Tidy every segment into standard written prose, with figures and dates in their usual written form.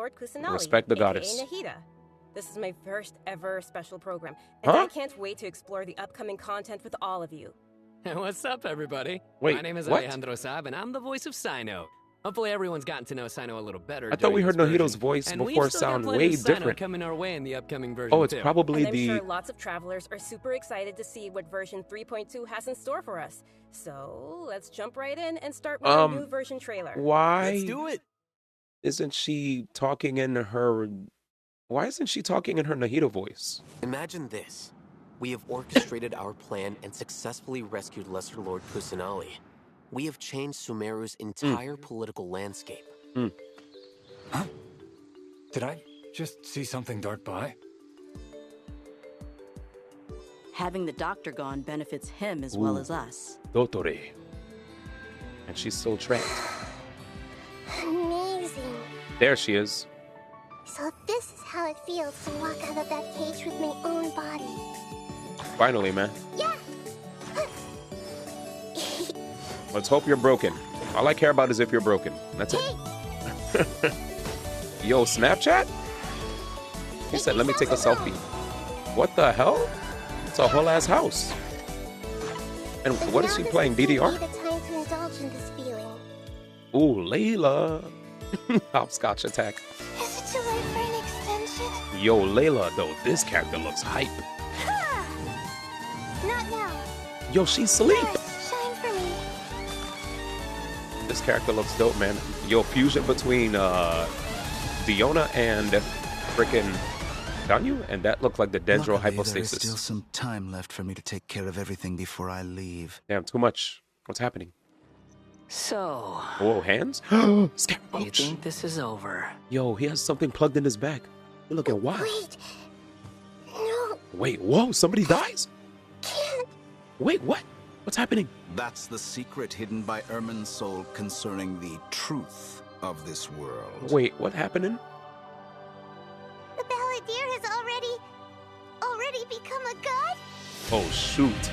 Lord Kusanali, Respect the aka goddess. Nahida. This is my first ever special program, and Huh? I can't wait to explore the upcoming content with all of you. What's up, everybody? Wait, My name is what? Alejandro Saab, and I'm the voice of Sino. Hopefully everyone's gotten to know Sino a little better. I thought we heard during this Nahido's version. voice And before we've still got sound plenty way of Sino different. coming our way in the upcoming version Oh, it's too. probably And I'm the... sure lots of travelers are super excited to see what version 3.2 has in store for us. So let's jump right in and start with our new version trailer. Why Let's do it. isn't she talking in her... Why isn't she talking in her Nahida voice? Imagine this. We have orchestrated our plan and successfully rescued Lesser Lord Kusanali. We have changed Sumeru's entire political landscape. Huh? Did I just see something dart by? Having the doctor gone benefits him as well as us. Dottore. And she's still trapped. Amazing. There she is. So this is how it feels to walk out of that cage with my own body. Finally, man. Yeah! Let's hope you're broken. All I care about is if you're broken. That's it. Yo, Snapchat? He said, let me take a selfie. What the hell? It's a whole ass house. And But what is now she this playing, must be DDR? the time to indulge in this feeling. Ooh, Layla. Hopscotch attack. Is it too late for an extension? Yo, Layla, though, this character looks hype. Ha! Not now. Yo, she's asleep. Yes, shine for me. This character looks dope, man. Yo, fusion between Diona and frickin' Danyu, and that looked like the Dendro Luckily, there is hypostasis. still some time left for me to take care of everything before I leave. Damn, too much. What's happening? So, Whoa, hands? you Scaramouche. think this is over? Yo, he has something plugged in his back. You're looking wild. Wait. No, Wait, whoa, somebody dies? can't. Wait, what? What's happening? That's the secret hidden by Ermin's soul concerning the truth of this world. Wait, what happening? The balladeer has already become a god? Oh, shoot.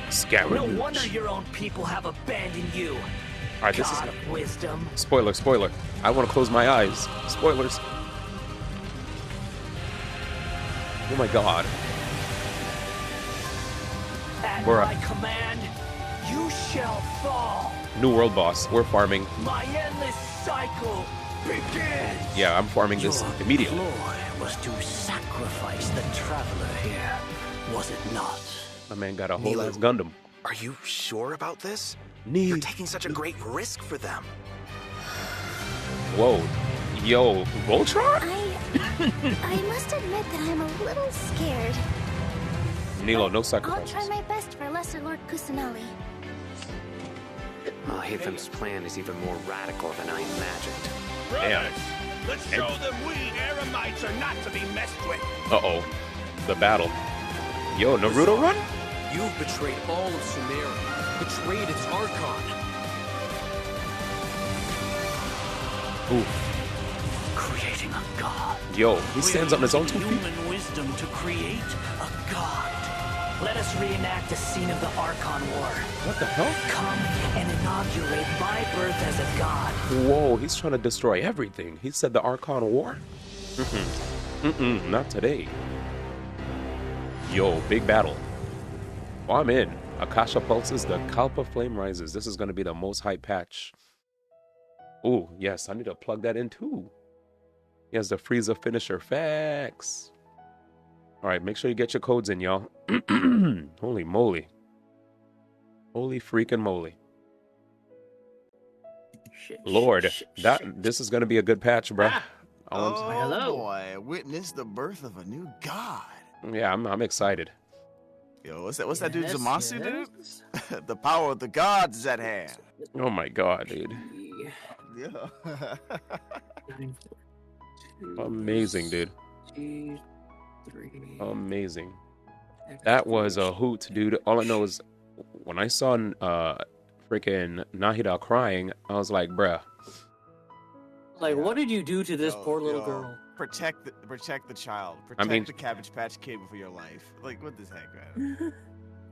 Scaramouche. No wonder your own people have abandoned you. All right, this is... God of wisdom. Spoiler, spoiler. I want to close my eyes. Spoilers. Oh my god. At Bruh. my command, you shall fall. New world boss. We're farming. My endless cycle begins. Yeah, I'm farming this Your immediately. ploy was to sacrifice the traveler here, was it not? My man got a whole Nilu. ass Gundam. Are you sure about this? Need. You're taking such a great risk for them. Whoa. Yo, Voltron? I must admit that I'm a little scared. Nilo, no I'll sacrifices. try my best for Lesser Lord Kusanali. Hatham's plan is even more radical than I imagined. Damn. Let's show them we Eremites are not to be messed with. Uh-oh. The battle. Yo, Naruto run? You've betrayed all of Sumeru, betrayed its Archon. Ooh. Creating a god. Yo, he stands on his own 2 feet. Human wisdom to create a god. Let us reenact the scene of the Archon War. What the hell? Come and inaugurate my birth as a god. Whoa, he's trying to destroy everything. He said the Archon War? Not today. Yo, big battle. Oh, I'm in. Akasha pulses, the Kalpa flame rises. This is going to be the most hype patch. Ooh, yes, I need to plug that in too. He has the Frieza finisher. Facts. All right, make sure you get your codes in, y'all. Holy moly. Holy freaking moly. Lord, this is going to be a good patch, bro. Oh boy, witness the birth of a new god. Yeah, I'm excited. Yo, what's that dude Zamasu, dude? The power of the gods is at hand. Oh my god, dude. Yeah. Amazing, dude. Amazing. That was a hoot, dude. All I know is when I saw freaking Nahida crying, I was like, bruh. Like, what did you do to this poor little girl? Protect the child. Protect the Cabbage Patch Kid for your life. Like, what the heck, man?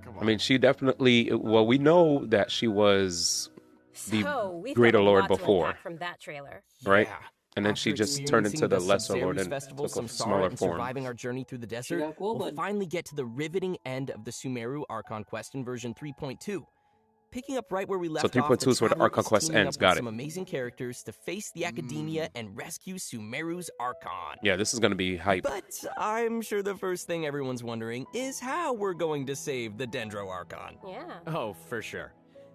Come on. I mean, she definitely. Well, we know that she was the So, we've Greater got a Lord lot to before, unpack from that trailer. right? Yeah. And then she just turned into the Lesser Lord and festival, took a some smaller and form. surviving our journey through the desert, we'll finally get to the riveting end of the Sumeru Archon quest in version 3.2. Picking up right where we left off, 3.2 is where the Archon quest ends. Got it. Some amazing characters to face the academia and rescue Sumeru's Archon. Yeah, this is going to be hype. But I'm sure the first thing everyone's wondering is how we're going to save the Dendro Archon. Yeah. Oh, for sure.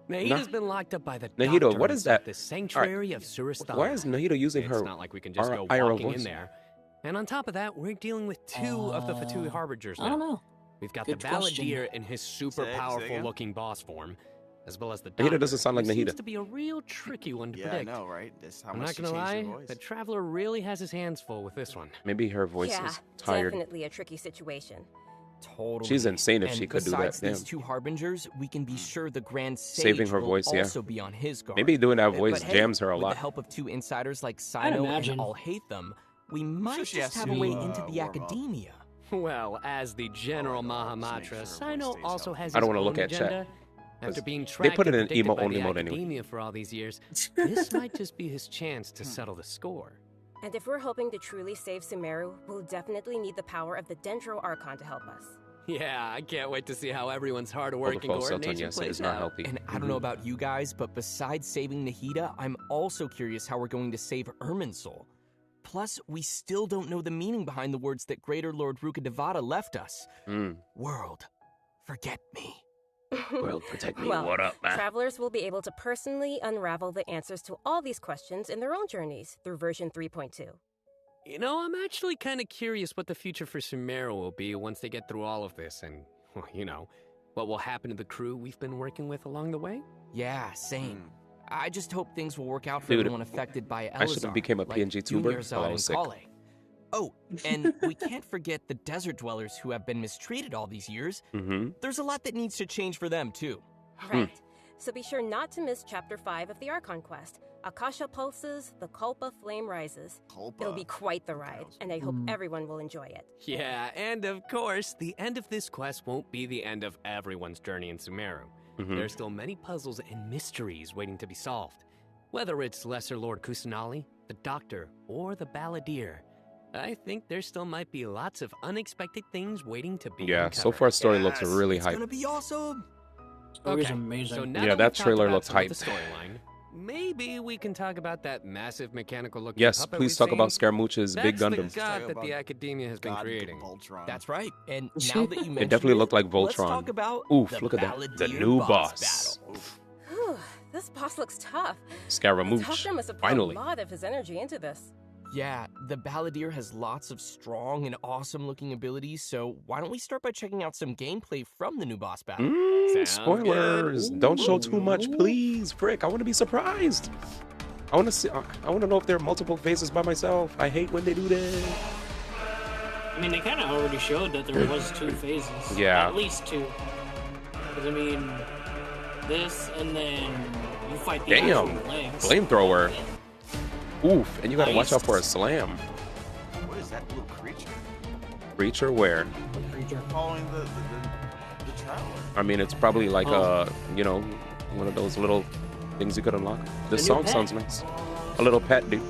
Nahida's been locked up by the Nahida, doctor what is that? The sanctuary of Suristana. Why is Nahida using her? It's not like we can just go IRL walking voice? in there. And on top of that, we're dealing with two of the Fatui Harbingers now. I don't know. We've got Good the question. Balladeer in his super powerful looking boss form, as well as the Nahida doctor, doesn't sound like who Nahida. seems to be a real tricky one to Yeah, predict. I know, right? That's how I'm much not she gonna changed lie, her voice. the Traveler really has his hands full with this one. Maybe her voice Yeah, is tired. definitely a tricky situation. Totally. She's insane if And she could do that. besides Damn. these two harbingers, we can be sure the Grand Sage Saving her will voice, yeah. also be on his guard. Maybe doing that voice But hey, jams her a with lot. the help of two insiders like I'd Sino imagine. and I'll hate them, we might she just has have a to, way into the warm up. academia. Well, as the General Let's make Mahamatra, sure her Sino voice also stays has I don't his wanna own look at chat, agenda. 'cause After being they tracked put it and in predicted by emo-only the mode anyway. academia for all these years, this might just be his chance to settle the score. And if we're hoping to truly save Sumeru, we'll definitely need the power of the Dendro Archon to help us. Yeah, I can't wait to see how everyone's hard work and false Sultan, coordination yes, it plays is not out. healthy. And I don't know about you guys, but besides saving Nahida, I'm also curious how we're going to save Irminsul. Plus, we still don't know the meaning behind the words that Greater Lord Rukkhadevata left us. World, forget me. World, protect me. Well, What up, man? travelers will be able to personally unravel the answers to all these questions in their own journeys through version 3.2. You know, I'm actually kind of curious what the future for Sumeru will be once they get through all of this and, well, you know, what will happen to the crew we've been working with along the way. Yeah, same. I just hope things will work out for Dude, everyone affected by Elazar. I should have became a PNG tuber Yumirzad while I and was sick. Kale. Oh, and we can't forget the desert dwellers who have been mistreated all these years. There's a lot that needs to change for them, too. Right. So be sure not to miss Chapter 5 of the Archon quest. Akasha pulses, the Kulpa flame rises. It'll be quite the ride, and I hope everyone will enjoy it. Yeah, and of course, the end of this quest won't be the end of everyone's journey in Sumeru. There's still many puzzles and mysteries waiting to be solved. Whether it's Lesser Lord Kusanali, the Doctor, or the Balladeer, I think there still might be lots of unexpected things waiting to be Yeah, uncovered. so far story looks really It's hype. gonna be awesome. Story's amazing. So now Yeah, that that we've talked trailer about looks some of the hype. storyline, maybe we can talk about that massive mechanical looking Yes, puppet please we've talk seen. about Scaramouche's big That's Gundam. the god that the academia has been creating. That's right. And now that you mentioned It definitely looked like let's Voltron. talk about Oof, the look at that. The Balladeer new boss boss. battle. Whew, this boss looks tough. The Scaramouche. Doctor must have put Finally. a lot of his energy into this. Yeah, the Balladeer has lots of strong and awesome-looking abilities, so why don't we start by checking out some gameplay from the new boss battle? Spoilers. Don't show too much, please. Frick, I want to be surprised. I want to see. I want to know if there are multiple phases by myself. I hate when they do that. I mean, they kind of already showed that there was 2 phases. Yeah. At least 2. Because, I mean, this and then you fight the Damn. actual legs. Flamethrower. Oof, and you gotta watch out for a slam. What is that little creature? Creature where? Following the traveler. I mean, it's probably like you know, one of those little things you could unlock. This A new song pet. sounds nice. A little pet, dude.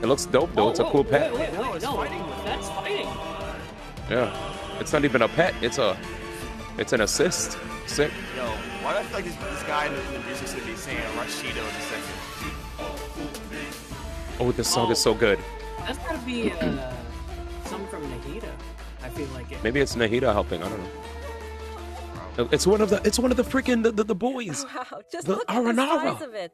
It looks dope though. It's a cool pet. Wait, no, that's fighting. Yeah, it's not even a pet. It's an assist. Sick. Yo, why do I feel like this guy in the music's gonna be saying Rashido in a second? Oh, this song is so good. That's gotta be something from Nahida. I feel like it. Maybe it's Nahida helping. I don't know. It's one of the freaking the boys. Wow, just The look at the Aranara. size of it.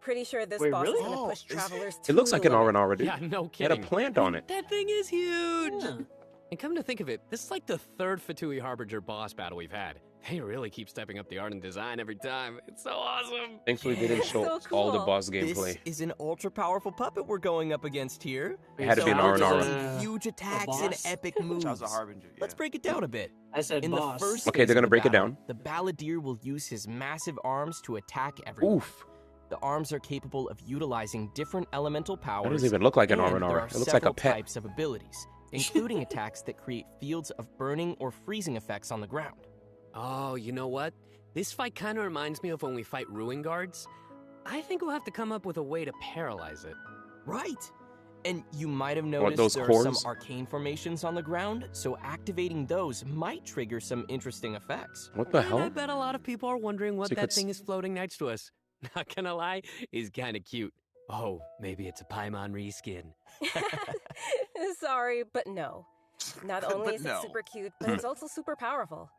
Pretty sure this Wait, boss really? is going to push travelers to It looks like the an limit. Aranara, dude. Yeah, no It had a kidding. plant on it. That thing is huge. And come to think of it, this is like the 3rd Fatui Harbinger boss battle we've had. They really keep stepping up the art and design every time. It's so awesome. Thankfully, they didn't show all the boss gameplay. This is an ultra-powerful puppet we're going up against here. It had to be an So we're R&R. gonna see huge attacks and boss? epic moves. Child's a harbinger. Let's break it down a bit. I said In boss. the first Okay, phase they're gonna of the break it battle, down. The Balladeer will use his massive arms to attack everyone. Oof. The arms are capable of utilizing different elemental powers. doesn't even look like an and R&R. there are It looks like a several pet. types of abilities, including attacks that create fields of burning or freezing effects on the ground. Oh, you know what? This fight kind of reminds me of when we fight Ruin Guards. I think we'll have to come up with a way to paralyze it. Right. And you might have noticed those there cores? are some arcane formations on the ground, so activating those might trigger some interesting effects. What the And hell? I bet a lot of people are wondering what that Secrets. thing is floating next to us. Not gonna lie, is kind of cute. Oh, maybe it's a Paimon reskin. Sorry, but no. Not only But is no. it super cute, but it's also super powerful.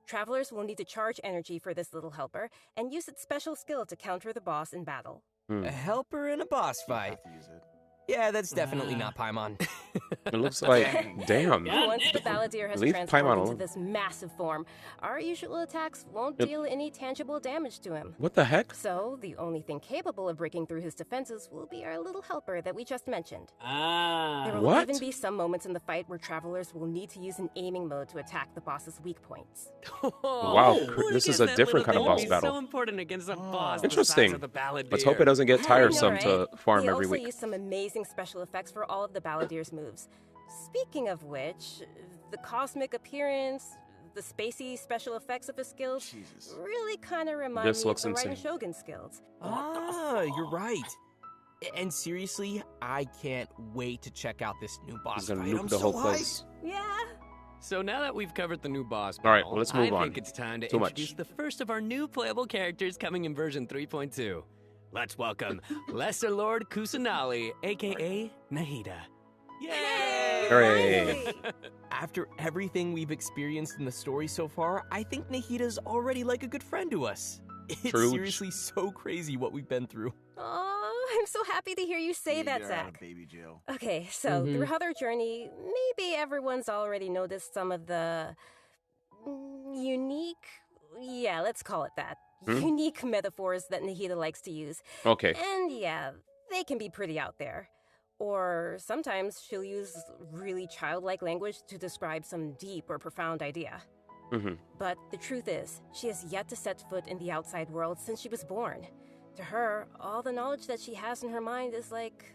Travelers will need to charge energy for this little helper and use its special skill to counter the boss in battle. A helper in a boss You fight. have to use it. Yeah, that's definitely not Paimon. It looks like, damn. Once the Balladeer has Leave transformed Paimon into alone. this massive form, our usual attacks won't Yep. deal any tangible damage to him. What the heck? So, the only thing capable of breaking through his defenses will be our little helper that we just mentioned. There will What? even be some moments in the fight where travelers will need to use an aiming mode to attack the boss's weak points. Wow, Who this guessed is a that different kind little of thing boss would be battle. So important against a boss the size Interesting. of the Balladeer. Let's hope it doesn't get tiresome to farm they every also week. use some amazing special effects for all of the Balladeer's moves. Speaking of which, the cosmic appearance, the spacey special effects of his skills really kind of remind This me looks of the Raiden insane. Shogun skills. You're right. And seriously, I can't wait to check out this new boss He's gonna fight. nuke I'm the so whole hyped. place. Yeah. So now that we've covered the new boss All right, battle, well, let's move I on. think it's time to Too introduce much. the first of our new playable characters coming in version 3.2. Let's welcome Lesser Lord Kusanali, aka Nahida. Yay! Hooray. After everything we've experienced in the story so far, I think Nahida's already like a good friend to us. It's True. seriously so crazy what we've been through. Oh, I'm so happy to hear you say Yeah, that, get her out of Zach. baby jail. Okay, so throughout our journey, maybe everyone's already noticed some of the unique, yeah, let's call it that, unique metaphors that Nahida likes to use. Okay. And yeah, they can be pretty out there. Or sometimes she'll use really childlike language to describe some deep or profound idea. But the truth is, she has yet to set foot in the outside world since she was born. To her, all the knowledge that she has in her mind is like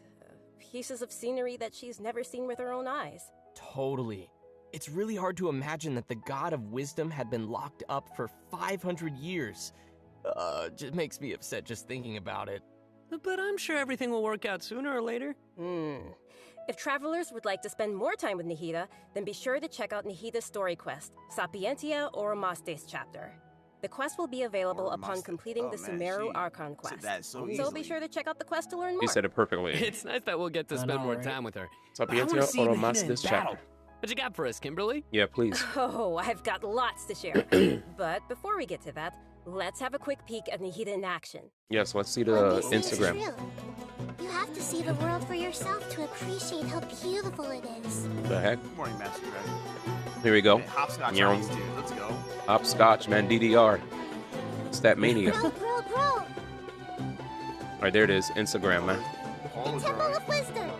pieces of scenery that she's never seen with her own eyes. Totally. It's really hard to imagine that the god of wisdom had been locked up for 500 years. Just makes me upset just thinking about it. But I'm sure everything will work out sooner or later. If travelers would like to spend more time with Nahida, then be sure to check out Nahida's story quest, Sapientia Oromastes Chapter. The quest will be available upon completing the Sumeru Archon quest. that so be easily. sure to check out the quest to learn more. He said it perfectly. It's nice that we'll get to spend more time with her. Sapientia Oromastes Chapter. What you got for us, Kimberly? Yeah, please. Oh, I've got lots to share. But before we get to that, let's have a quick peek at Nahida in action. Yes, let's see the What they say is Instagram. true. You have to see the world for yourself to appreciate how beautiful it is. The heck? Good morning, Master Greg. Here we go. Hey, hopscotch Meow. on these dude. Let's go. Hopscotch, man. DDR. It's that mania. Bro, bro, bro! All right, there it is. Instagram, man. All Temple of Wisdom!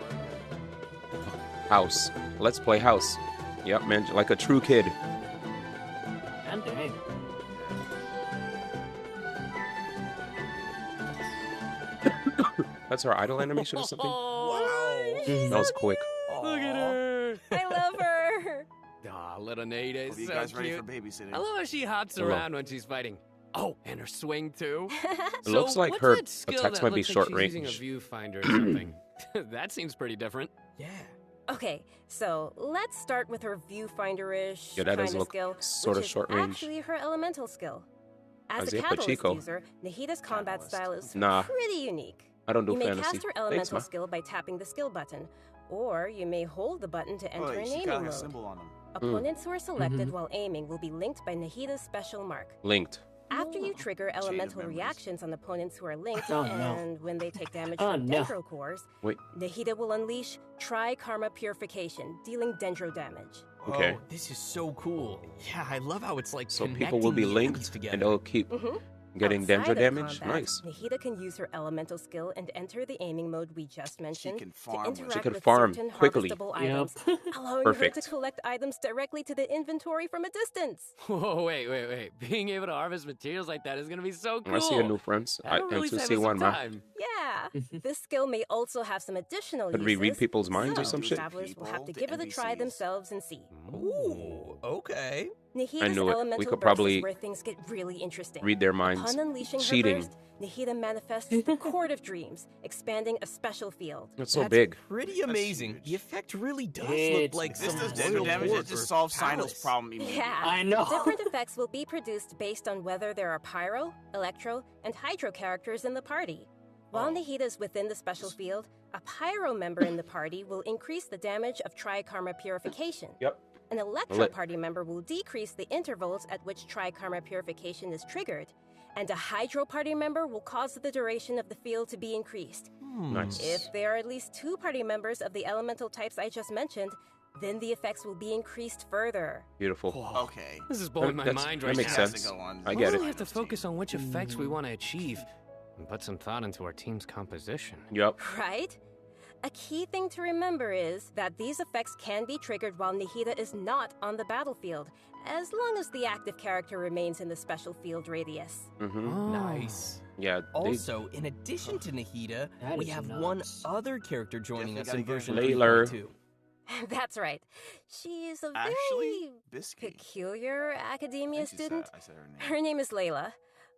House. Let's play house. Yep, man. Like a true kid. God dang. That's our idol animation or something? That was quick. Look at her. I love her. Aw, little Nahida is Hope you so guys ready cute. for babysitting? I love how she hops Hello. around when she's fighting. Oh, and her swing too. It looks like what's her that skill attacks that might be looks like short she's range. using a viewfinder or something. That seems pretty different. Yeah. Okay, so let's start with her viewfinder-ish Yeah, that kind does of look skill, sorta which is short range. actually her elemental skill. As a Isaiah catalyst Pacheco. user, Nahida's combat style is Nah. pretty unique. I don't do You may fantasy. cast her Thanks, elemental ma. skill by tapping the skill button, or you may hold the button to enter Wait, an she's aiming got like a mode. symbol on him. Opponents who are selected while aiming will be linked by Nahida's special mark. Linked. After you trigger of elemental memories. reactions on opponents who are linked, Oh, no. and when they take damage Oh, from no. dendro cores, Wait. Nahida will unleash Tri-Karma Purification, dealing dendro damage. Okay. Oh, this is so cool. Yeah, I love how it's like So people will be connecting the linked enemies together. and they'll keep getting Outside dendro of damage. combat, Nice. Nahida can use her elemental skill and enter the aiming mode we just mentioned can to farm with it. interact She could with farm certain quickly. harvestable Yep. items, allowing Perfect. her to collect items directly to the inventory from a distance. Whoa, wait. Being able to harvest materials like that is going to be so cool. I see a new friends. I don't really and to have see some one, man. time. Yeah, this skill may also have some additional Could we uses. read people's minds or so some shit? Travelers will have to People, give it a the try NPCs. themselves and see. Ooh, okay. Nahida's I knew it. elemental We could burst probably is where things get really interesting. read their minds. Upon unleashing Cheating. her burst, Nahida manifests the Court of Dreams, expanding a special field. It's so big. Pretty amazing. The effect really does look It's like This some does extra royal damage. court It just or solves palace. Sino's problem immediately. Yeah, I know. Different effects will be produced based on whether there are pyro, electro, and hydro characters in the party. While Nahida is within the special field, a pyro member in the party will increase the damage of Tri-Karma Purification. Yep. An electro party member will decrease the intervals at which Tri-Karma Purification is triggered, and a hydro party member will cause the duration of the field to be increased. Nice. If there are at least 2 party members of the elemental types I just mentioned, then the effects will be increased further. Beautiful. Okay. This is blowing my mind right That makes now. sense. I We get really it. have to focus on which effects we want to achieve and put some thought into our team's composition. Yep. Right? A key thing to remember is that these effects can be triggered while Nahida is not on the battlefield, as long as the active character remains in the special field radius. Nice. Yeah. Also, in addition to Nahida, That we is have nuts. one other character joining us in version Layla. 3.2. That's right. She's a Actually, very Biscuit. peculiar academia Thank you, student. I said her name. Her name is Layla.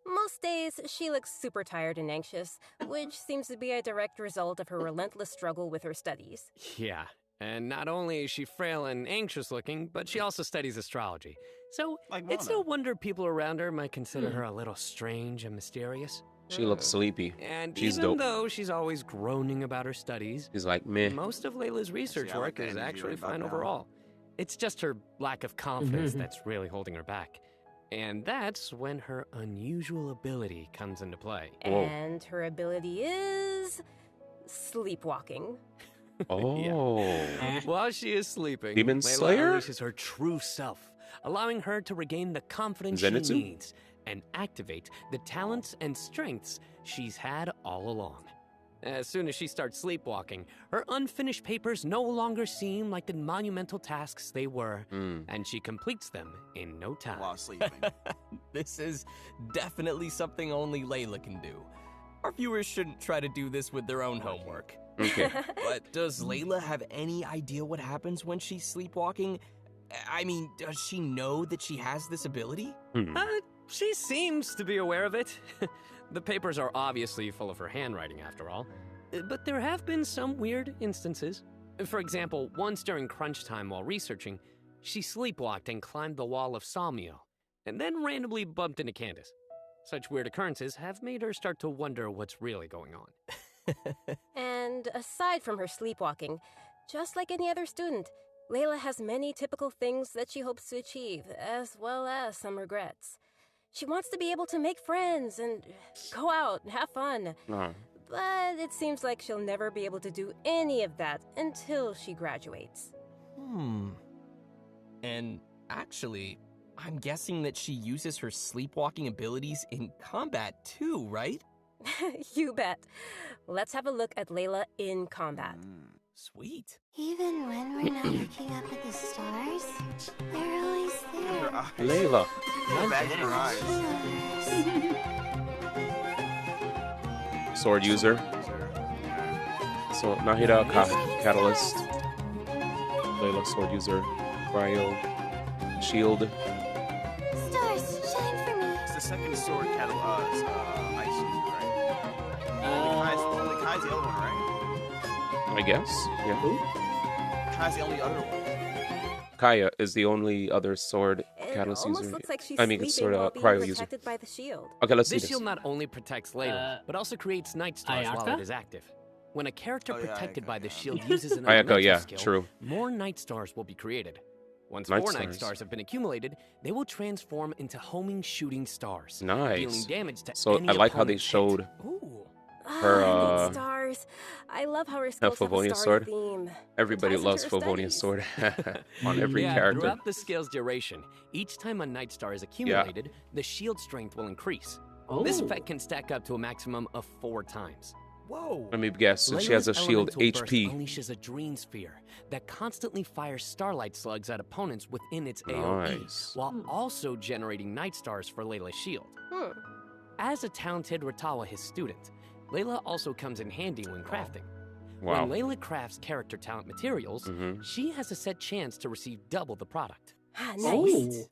Most days, she looks super tired and anxious, which seems to be a direct result of her relentless struggle with her studies. Yeah, and not only is she frail and anxious looking, but she also studies astrology. So it's no wonder people around her might consider her a little strange and mysterious. She looks sleepy. And She's even dope. though she's always groaning about her studies, She's like, meh. most of Layla's research I like work the is energy actually right about fine now. overall. It's just her lack of confidence that's really holding her back. And that's when her unusual ability comes into play. And her ability is sleepwalking. Oh. While she is sleeping, Demon Layla Slayer? unleashes her true self, allowing her to regain the confidence Zenitsu? she needs and activate the talents and strengths she's had all along. As soon as she starts sleepwalking, her unfinished papers no longer seem like the monumental tasks they were, and she completes them in no time. While sleeping. This is definitely something only Layla can do. Our viewers shouldn't try to do this with their own homework. Okay. But does Layla have any idea what happens when she's sleepwalking? I mean, does she know that she has this ability? She seems to be aware of it. The papers are obviously full of her handwriting, after all. But there have been some weird instances. For example, once during crunch time while researching, she sleepwalked and climbed the wall of Salmio, and then randomly bumped into Candace. Such weird occurrences have made her start to wonder what's really going on. And aside from her sleepwalking, just like any other student, Layla has many typical things that she hopes to achieve, as well as some regrets. She wants to be able to make friends and go out and have fun. But it seems like she'll never be able to do any of that until she graduates. And actually, I'm guessing that she uses her sleepwalking abilities in combat too, right? You bet. Let's have a look at Layla in combat. Sweet. Even when we're not looking up at the stars, they're always there. Layla. Back in her eyes. Sword user. So Nahida, Catalyst. Layla, sword user. Cryo. Shield. Stars, shine for me. It's the second sword ice user, right? Only Kai's the other one, right? I guess. Yeah. Kai's the only other one. Kaya is the only other sword catalyst It almost user. looks like she's I mean, sleeping sort while of being cryo user. protected by the shield. Okay, let's see This this. shield not only protects Layla, but also creates night stars while Ayaka? it is active. When a character protected Ayaka, by the yeah. shield uses an Ayaka, elemental yeah, skill, true. more night stars will be created. Once Night 4 night stars. stars have been accumulated, they will transform into homing shooting stars, Nice. dealing damage to So any I like how they opponent's hit. showed Her her stars. I love how her skills have a Favonius starry sword. theme. Everybody Ties into loves her Favonius studies. sword on every Yeah, character. throughout the skill's duration, each time a night star is accumulated, the shield strength will increase. This Oh. effect can stack up to a maximum of 4 times. Whoa. Let me guess. So she has a Layla's shield elemental burst HP. unleashes a dream sphere that constantly fires starlight slugs at opponents within its AoE, Nice. while also generating night stars for Layla's shield. As a talented Ratawa his student, Layla also comes in handy when crafting. Wow. When Layla crafts character talent materials, she has a set chance to receive double the product. Nice.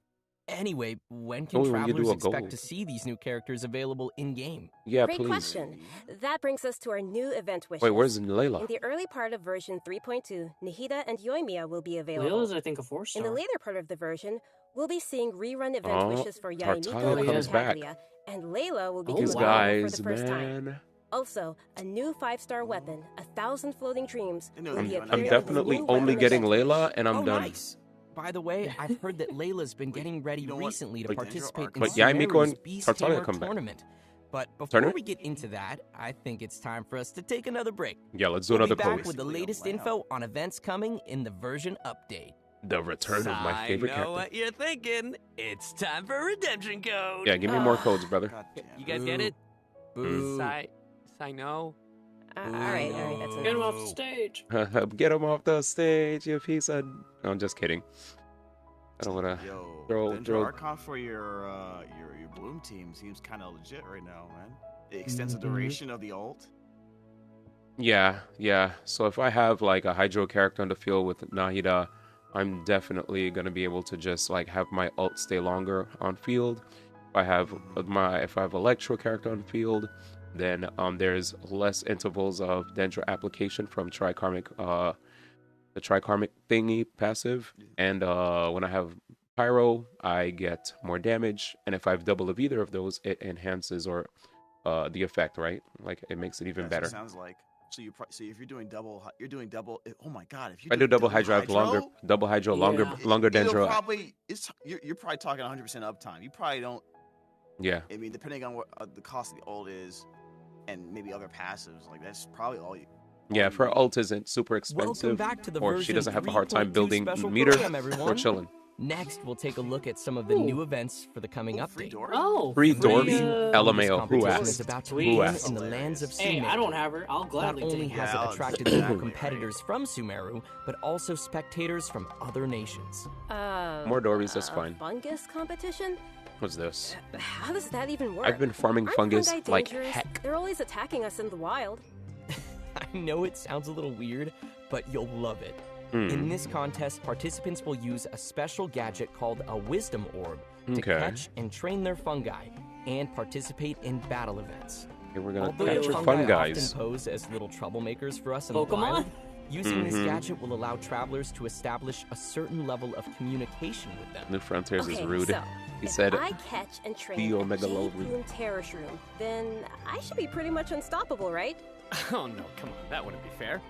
Anyway, when can we do travelers a expect gold. to see these new characters available in-game? Yeah, Great please. question. That brings us to our new event wishes. Wait, where's Layla? In the early part of version 3.2, Nahida and Yoimiya will be available. Layla's, I think, a 4-star. In the later part of the version, we'll be seeing rerun event Oh, wishes for Yainiko Tartaglia and comes back. Tartaglia, and Layla will become These available guys, for the first time. man. Also, a new 5-star weapon, 1,000 floating dreams, will be I'm appearing in definitely the new only weapon getting event. Layla, and I'm Oh, done. nice. By the way, I've heard that Layla's been getting ready recently to But- participate in but Yaimiko Sumeru's and Beast Tartaglia Tamer come back. tournament. But before Tournament? we get into that, I think it's time for us to take another break. Yeah, let's do We'll another be back code. with the latest info on events coming in the version update. The return of my favorite I know character. what you're thinking. It's time for redemption code. Yeah, give me more codes, brother. You guys get it? Boo. Sai no. All right, that's Get him enough. off the stage. Get him off the stage, you piece of... No, I'm just kidding. I don't want to Yo, throw... Archon for your Bloom team seems kind of legit right now, man. It extends the duration of the ult. Yeah. So if I have like a Hydro character on the field with Nahida, I'm definitely gonna be able to just like have my ult stay longer on field. If I have Electro character on field, then there's less intervals of Dendro application from the Trikarmic thingy passive, and when I have Pyro, I get more damage, and if I have double of either of those, it enhances or the effect, right? Like it makes it even That's better. what it sounds like. So if you're doing double, Oh my god! If you I do double Hydro, I have double Hydro, longer Dendro. You're probably talking 100% uptime. You probably don't. Yeah. I mean, depending on what the cost of the ult is, and maybe other passives, like that's probably all you. Yeah, if her ult isn't super expensive, back to the or she version doesn't have a hard time 3.2 building special meter, program, we're everyone. chilling. Next, we'll take a look at some of the new events for the coming update. Free Dorby? LMAO. Who Competition asked? is about to Who begin asked? in the lands of Hey, Sumeru. I don't have her. I'll gladly Not only take has her. it attracted local competitors from Sumeru, but also spectators from other nations. More Dorbies, that's fine. Fungus competition? What's this? How does that even work? I've been farming Aren't fungus fungi like dangerous? heck. They're always attacking us in the wild. I know it sounds a little weird, but you'll love it. Hmm. In this contest, participants will use a special gadget called a Wisdom Orb to Okay. catch and train their fungi and participate in battle events. Okay, we're gonna Although capture fungi fun guys. often pose as little troublemakers for us in the Pokemon? wild, using this Mhm. gadget will allow travelers to establish a certain level of communication with them. New Frontiers is Okay, rude. so, He if said I catch and train Theo a Megaloru. Jade Terror Shroom, then I should be pretty much unstoppable, right? Oh no, come on, that wouldn't be fair.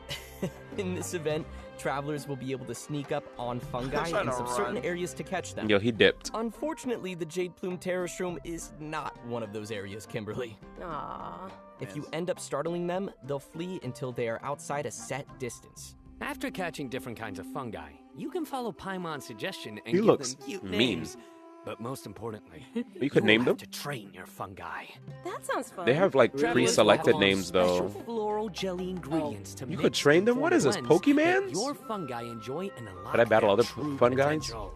In this event, travelers will be able to sneak up on fungi trying in to some certain run. areas to catch them. Yo, he dipped. Unfortunately, the Jade Plume Terror Shroom is not one of those areas, Kimberly. Aww. If you end up startling them, they'll flee until they are outside a set distance. After catching different kinds of fungi, you can follow Paimon's suggestion and He give looks them cute mean. names. But most importantly, You could name have them? to train your fungi. That sounds fun. They have like Travelers pre-selected will names follow though. Special floral jelly ingredients to You mix could train and them? form What is this, blends that Pokemans? Your fungi enjoy and unlock Could I battle their other true fun guys? potential.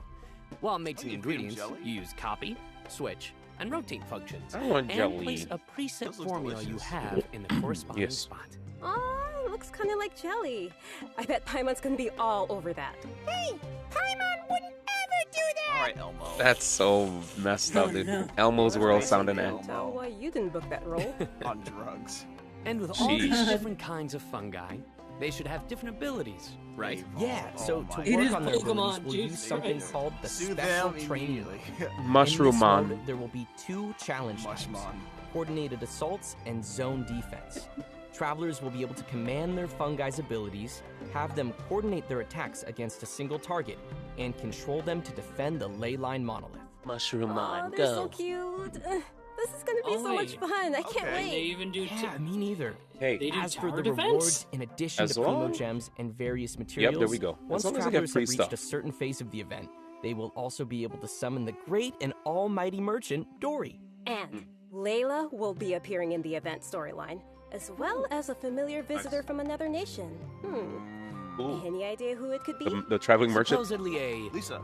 While mixing you feed 'em ingredients, jelly? you use copy, switch, and rotate functions. I want and jelly. place a preset Those look formula you delicious. have in the corresponding Yes. spot. Aw, looks kind of like jelly. I bet Paimon's gonna be all over that. Hey, Paimon wouldn't ever do that! All right, Elmo. That's so messed up, dude. Elmo's World sounding at. Tell why you didn't book that role. On drugs. And with all these Jeez. different kinds of fungi, they should have different abilities, right? Yeah, so my to It work is on their abilities, Pokemon, we'll use Jesus something Christ. called the Sue Special them Training immediately. Mode. Mushroom In this Man. mode, there will be 2 challenge types, Mushmon. coordinated assaults and zone defense. Travelers will be able to command their fungi's abilities, have them coordinate their attacks against a single target, and control them to defend the ley line monolith. Mushroom Aw, they're so cute. This is gonna be so much fun. I can't And they wait. even do Yeah, me neither. Hey, They do As for tower the defense? rewards, in addition As to Primo long- Gems and various materials, there we go. As once long as I get travelers free have reached stuff. a certain phase of the event, they will also be able to summon the great and almighty merchant, Dory. And Layla will be appearing in the event storyline, as well as a familiar visitor from another nation. Ooh. Any idea who it could be? The traveling merchant. Supposedly a Lisa.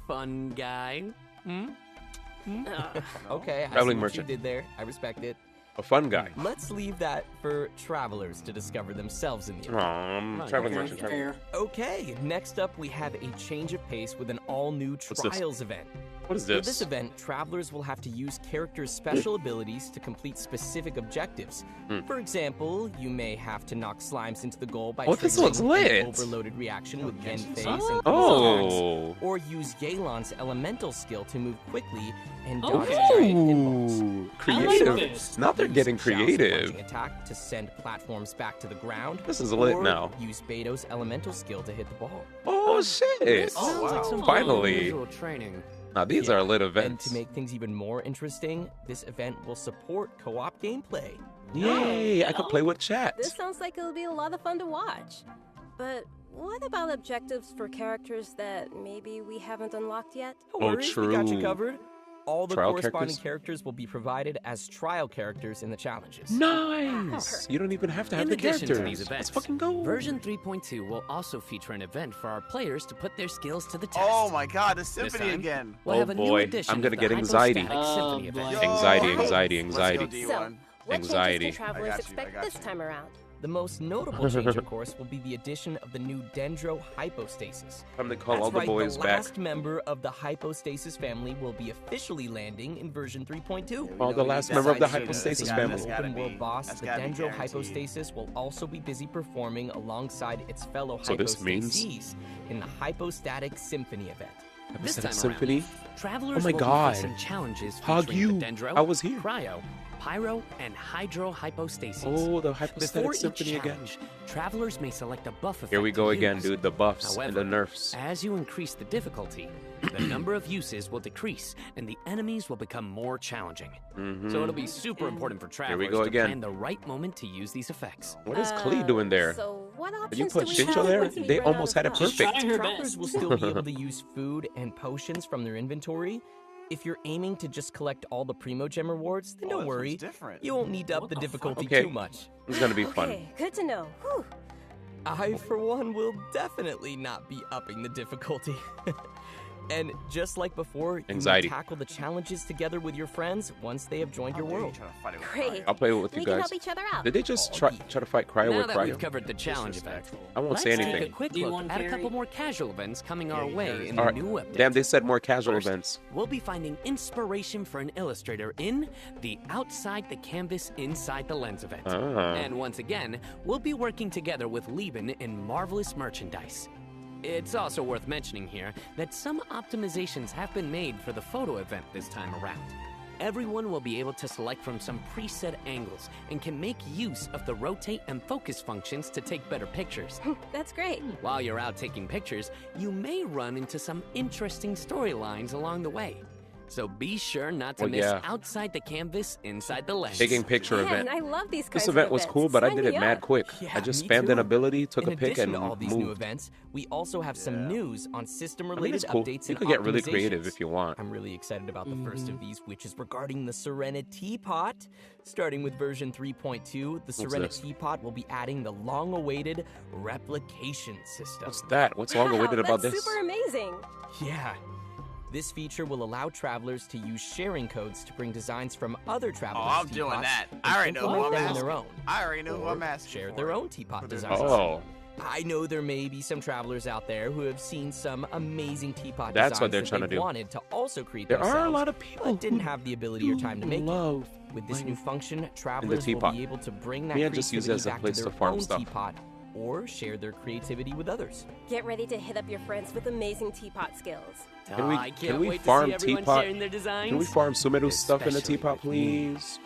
fun guy. Hmm? Okay, I see Traveling what merchant. you did there. I respect it. A fun guy. Let's leave that for travelers to discover themselves in the event. Traveling merchant. Fair. Okay, next up we have a change of pace with an all-new this? Trials event. What is For this? this event, travelers will have to use characters' special abilities to complete specific objectives. For example, you may have to knock slimes into the goal by this looks triggering lit. an overloaded reaction with Genfei's and Oh. attacks, or use Yelan's elemental skill to move quickly and dodge giant pinballs. Creative. Now they're getting creative. Attack to send platforms back to the ground. This is lit or now. Use Beto's elemental skill to hit the ball. Oh shit! Sounds like some Finally. visual training. Now these are lit And events. to make things even more interesting, this event will support co-op gameplay. Yay! I could play with chat. This sounds like it'll be a lot of fun to watch. But what about objectives for characters that maybe we haven't unlocked yet? No worries, we got you true. covered. All the Trial corresponding characters? characters will be provided as trial characters in the challenges. Nice. You don't even have to have In the addition characters. to these events, Let's fucking go. version 3.2 will also feature an event for our players to put their skills to the test. Oh my god, the This symphony time, again. We'll Oh have a new boy, edition I'm gonna of get the anxiety. Hypostatic Symphony event. Yo, Anxiety, alright. anxiety, Let's anxiety. go, D1. So, what Anxiety. changes can travelers I expect got this you. time around? The most notable change, of course, will be the addition of the new Dendro Hypostasis. Time to call That's all the right, boys the back. last member of the Hypostasis family will be officially landing in version 3.2. Oh, the last member of the Hypostasis family. The open world boss, That's the gotta be Dendro guaranteed. Hypostasis will also be busy performing alongside its fellow So this means- Hypostases in the Hypostatic Symphony event. This time Hypostatic Symphony. around, travelers Oh my will God. be facing challenges Hug featuring you. the Dendro, I was here. Cryo, Pyro, and Hydro Hypostases. Oh, the Before Hypostatic each Symphony again. challenge, travelers may select a buff effect Here we go to again, use. dude. The buffs However, and the nerfs. as you increase the difficulty, the number of uses will decrease, and the enemies will become more challenging. So it'll be super important for Here we travelers go to again. plan the right moment to use these effects. What is Klee doing there? So what Did options you put do we Shincho have there? once we They run almost out had of it time? perfect. Trying her Travelers best. will still be able to use food and potions from their inventory. If you're aiming to just collect all the Primo Gem rewards, then Oh, don't this one's worry. different. You won't need to up the difficulty Okay. too much. It's gonna be fun. Okay, good to know. Whew. I, for one, will definitely not be upping the difficulty. And just like before, you Anxiety. may tackle the challenges together with your friends once they have joined your world. Great. I'll play with you We can guys. help each other out. Did they just try to fight Cryo Now with that we've Cryo? covered the challenge event, I won't let's say take anything. a quick D1 look at a carry. couple more casual events coming our way in All the right. new update. Damn, they said more casual First, events. We'll be finding inspiration for an illustrator in the Outside the Canvas Inside the Lens event. Ah. And once again, we'll be working together with Lieben in Marvelous Merchandise. It's also worth mentioning here that some optimizations have been made for the photo event this time around. Everyone will be able to select from some preset angles and can make use of the rotate and focus functions to take better pictures. That's great. While you're out taking pictures, you may run into some interesting storylines along the way. So be sure not to Well, miss yeah. Outside the Canvas, Inside the Lens. Taking picture Man, event. I love these kinds This of event was events. cool, but I Sign did me it mad up. quick. Yeah, I just me spammed an too. ability, took In a pic, addition and to all these new moved. events, we also have some news on I mean, system-related it's cool. updates You and could get really creative optimizations. if you want. I'm really excited about the first of these, which is regarding the Serenity Teapot. Starting with version 3.2, the Serenity this? Teapot will be adding the long-awaited replication system. What's that? What's long awaited about that's this? super amazing. Yeah. This feature will allow travelers to use sharing codes to bring designs from other travelers' I'm doing teapots that. and I already know who implement I'm them in asking. their own. I already know who Or I'm asking. share for their it. own teapot For their designs. Oh, I know there may be some travelers out there who have seen some amazing teapot That's what designs they're that trying to they do. wanted to also create there are a themselves, lot of people but didn't have the ability or time to make it. love. With this new function, the travelers will teapot. be able to bring that Me, I just use it creativity as a back place to to their farm own stuff. teapot or share their creativity with others. Get ready to hit up your friends with amazing teapot skills. Can we, I can't can we wait farm to see everyone teapot? sharing their designs. Can we farm Sumeru's stuff in the Especially teapot, with me. please?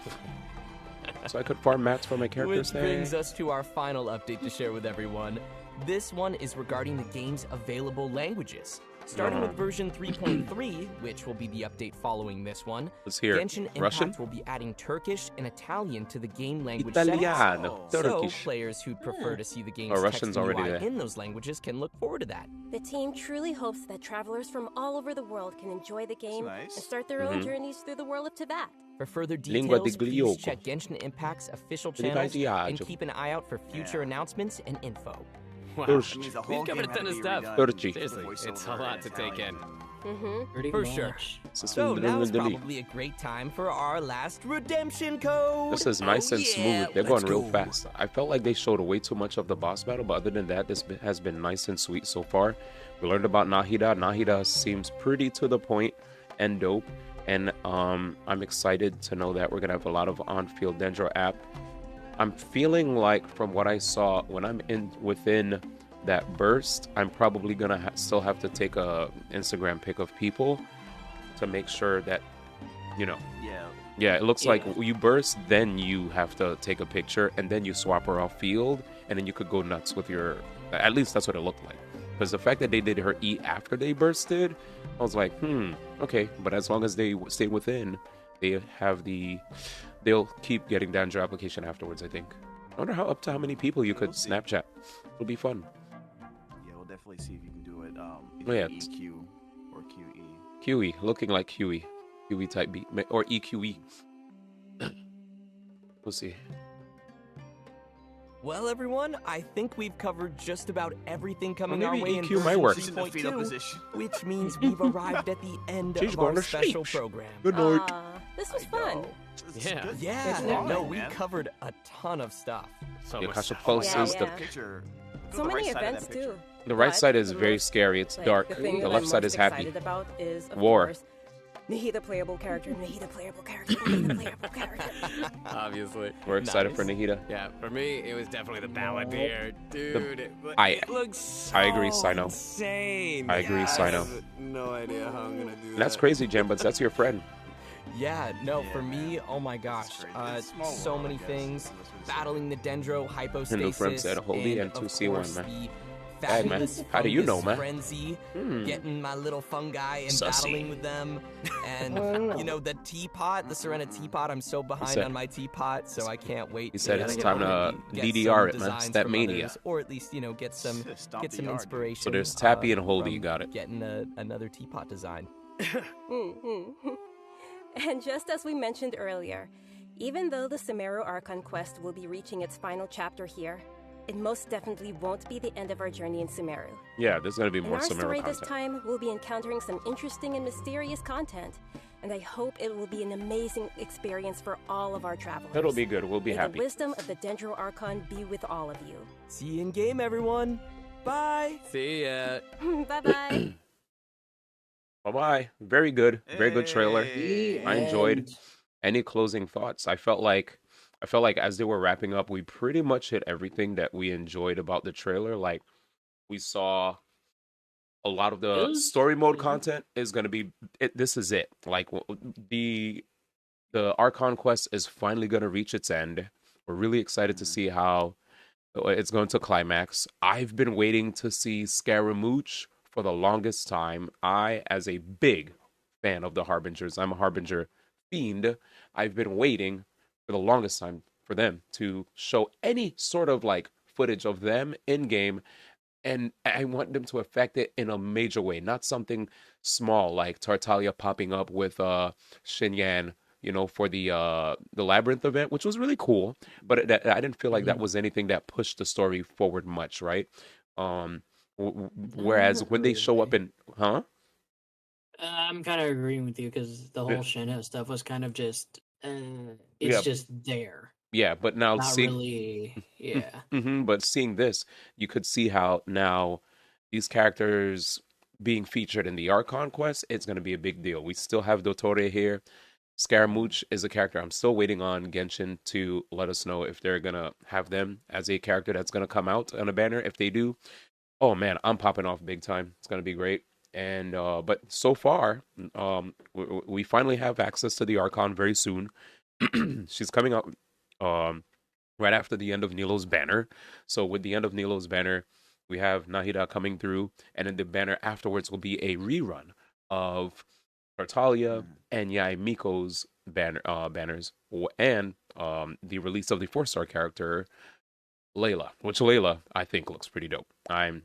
So I could farm mats for my characters. Which brings us to our final update to share with everyone. This one is regarding the game's available languages. Starting with version 3.3, which will be the update following this one, Let's hear it. Genshin Impact Russian? will be adding Turkish and Italian to the game language Italiano, settings. So Turkish. players who'd prefer to see the game's Oh, text Russian's and already UI there. in those languages can look forward to that. The team truly hopes that travelers from all over the world can enjoy the game nice. and start their own journeys through the world of Tibet. For further Lingua details, di please glioco. check Genshin Impact's official Lingua channels di and agio. keep an eye out for future announcements and info. Wow. Turkish. That means the whole We've covered a game had ton to of be stuff. redone. Turkey. Seriously, Voiceover it's a lot to take in. Italian. Pretty For much. sure. So now is probably a great time for our last redemption code. This is nice Oh, and yeah, smooth. They're going let's real go. fast. I felt like they showed way too much of the boss battle, but other than that, this has been nice and sweet so far. We learned about Nahida. Nahida seems pretty to the point, and dope. And I'm excited to know that we're gonna have a lot of on-field Dendro app. I'm feeling like, from what I saw, when I'm within that burst, I'm probably gonna still have to take a Instagram pic of people to make sure that, you know. Yeah, it looks like you burst, then you have to take a picture, and then you swap her off field, and then you could go nuts with your. At least that's what it looked like. Because the fact that they did her E after they bursted, I was like, okay. But as long as they stay within, they have they'll keep getting down your application afterwards, I think. I wonder up to how many people you could Snapchat. It'll be fun. Yeah, we'll definitely see if you can do it. EQ or QE. QE, looking like QE. QE type beat. Or EQE. We'll see. Well, everyone, I think we've covered just about everything coming our way in EQ might work. 3.2, which means we've arrived at the end of our special program. Good night. This was fun. Yeah. No, we covered a ton of stuff. The Akasha Pulses, so many events too. The right side is very scary. It's dark. The left side is happy. About is, of War. Course, Nahida playable character, Nahida playable character, Nahida playable character. Obviously. We're excited for Nahida. Yeah, for me, it was definitely the Balladeer. Dude, it looks so I agree, Sino. insane. I agree, Sino. I have no idea how I'm going to do that. That's crazy, Jen, but that's your friend. Yeah, no, for me, oh my gosh, so many things. Battling the Dendro, hypostasis, Hello, friends at Holy and of 2C1, course, man. the Hey, man. How do you know, man? Frenzy, getting my little fungi and Sussy. battling with them. And, you know, the teapot, the Serena teapot, I'm so behind on my teapot, so I can't wait. He said it's time to DDR it, man. It's that mania. Or at least, you know, get some inspiration. So there's Tappy and Holdy, you got it. Getting another teapot design. And just as we mentioned earlier, even though the Sumeru Archon quest will be reaching its final chapter here, it most definitely won't be the end of our journey in Sumeru. Yeah, there's gonna be more In our Sumeru story content. this time, we'll be encountering some interesting and mysterious content, and I hope it will be an amazing experience for all of our travelers. It'll be good. We'll be May happy. the wisdom of the Dendro Archon be with all of you. See you in game, everyone. Bye. See ya. Bye-bye. Bye-bye. Very good. Very good trailer. I enjoyed. Any closing thoughts? I felt like as they were wrapping up, we pretty much hit everything that we enjoyed about the trailer. Like, we saw a lot of the story mode content is going to be this is it. Like, the Archon quest is finally going to reach its end. We're really excited to see how it's going to climax. I've been waiting to see Scaramouche for the longest time. I, as a big fan of the Harbingers, I'm a Harbinger fiend. I've been waiting for the longest time for them to show any sort of like footage of them in game, and I want them to affect it in a major way, not something small like Tartaglia popping up with Xinyan, you know, for the Labyrinth event, which was really cool, but I didn't feel like that was anything that pushed the story forward much, right? Whereas when they show up in I'm kind of agreeing with you because the whole Shinna stuff was kind of just it's just there. Yeah, but now Not seeing really, yeah. But seeing this, you could see how now these characters being featured in the Archon quest, it's going to be a big deal. We still have Dottore here. Scaramouche is a character I'm still waiting on Genshin to let us know if they're going to have them as a character that's going to come out on a banner. If they do, oh man, I'm popping off big time. It's going to be great. And but so far, we finally have access to the Archon very soon. She's coming out right after the end of Nilo's banner. So with the end of Nilo's banner, we have Nahida coming through, and then the banner afterwards will be a rerun of Tartaglia and Yae Miko's banners, and the release of the 4-star character Layla, which Layla I think looks pretty dope. I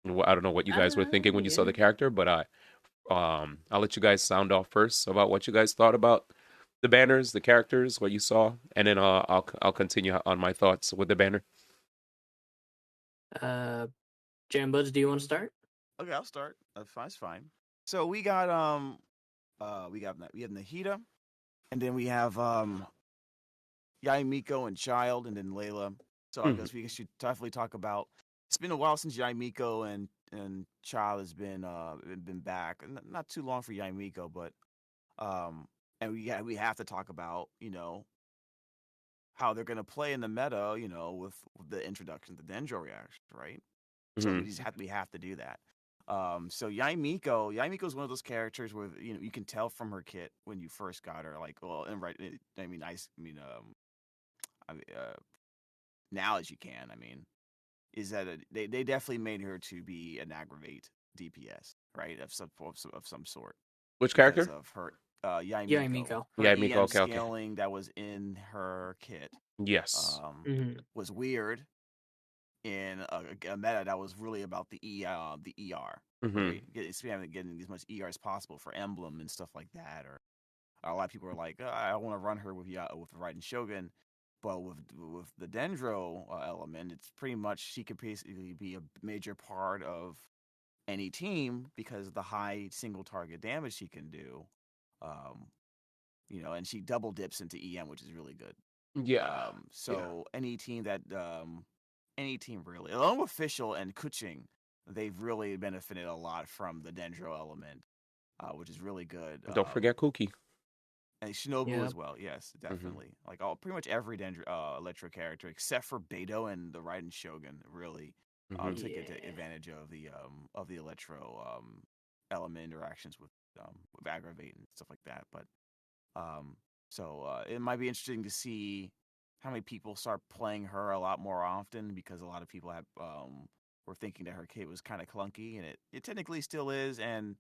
don't know what you guys were thinking when you saw the character, but I'll let you guys sound off first about what you guys thought about the banners, the characters, what you saw, and then I'll continue on my thoughts with the banner. Jambuds, do you want to start? Okay, I'll start. That's fine. So we got we have Nahida, and then we have Yae Miko and Child, and then Layla. So I guess we should definitely talk about. It's been a while since Yae Miko and Child has been back. Not too long for Yae Miko, but And we have to talk about, how they're going to play in the meta, with the introduction of the Dendro reaction, right? So we have to do that. So Yaimiko is one of those characters where you can tell from her kit when you first got her, like, well, and right, now as you can, is that they definitely made her to be an aggravate DPS, right, of some sort. Which character? Because of her Yaimiko. Her Yaimiko, EM okay. scaling that was in her kit. Yes. Was weird in a meta that was really about the ER. Right? Getting as much ER as possible for Emblem and stuff like that. Or a lot of people are like, I want to run her with Raiden Shogun. But with the Dendro element, it's pretty much she could basically be a major part of any team because of the high single target damage she can do. And she double dips into EM, which is really good. Yeah. Any team really, along with Official and Kuching, they've really benefited a lot from the Dendro element, which is really good. Don't forget Kuki. And Shinobu as well, yes, definitely. Like pretty much every Electro character except for Beto and the Raiden Shogun really take advantage of the Electro element interactions with Aggravate and stuff like that. But it might be interesting to see how many people start playing her a lot more often, because a lot of people were thinking that her kit was kind of clunky, and it technically still is. And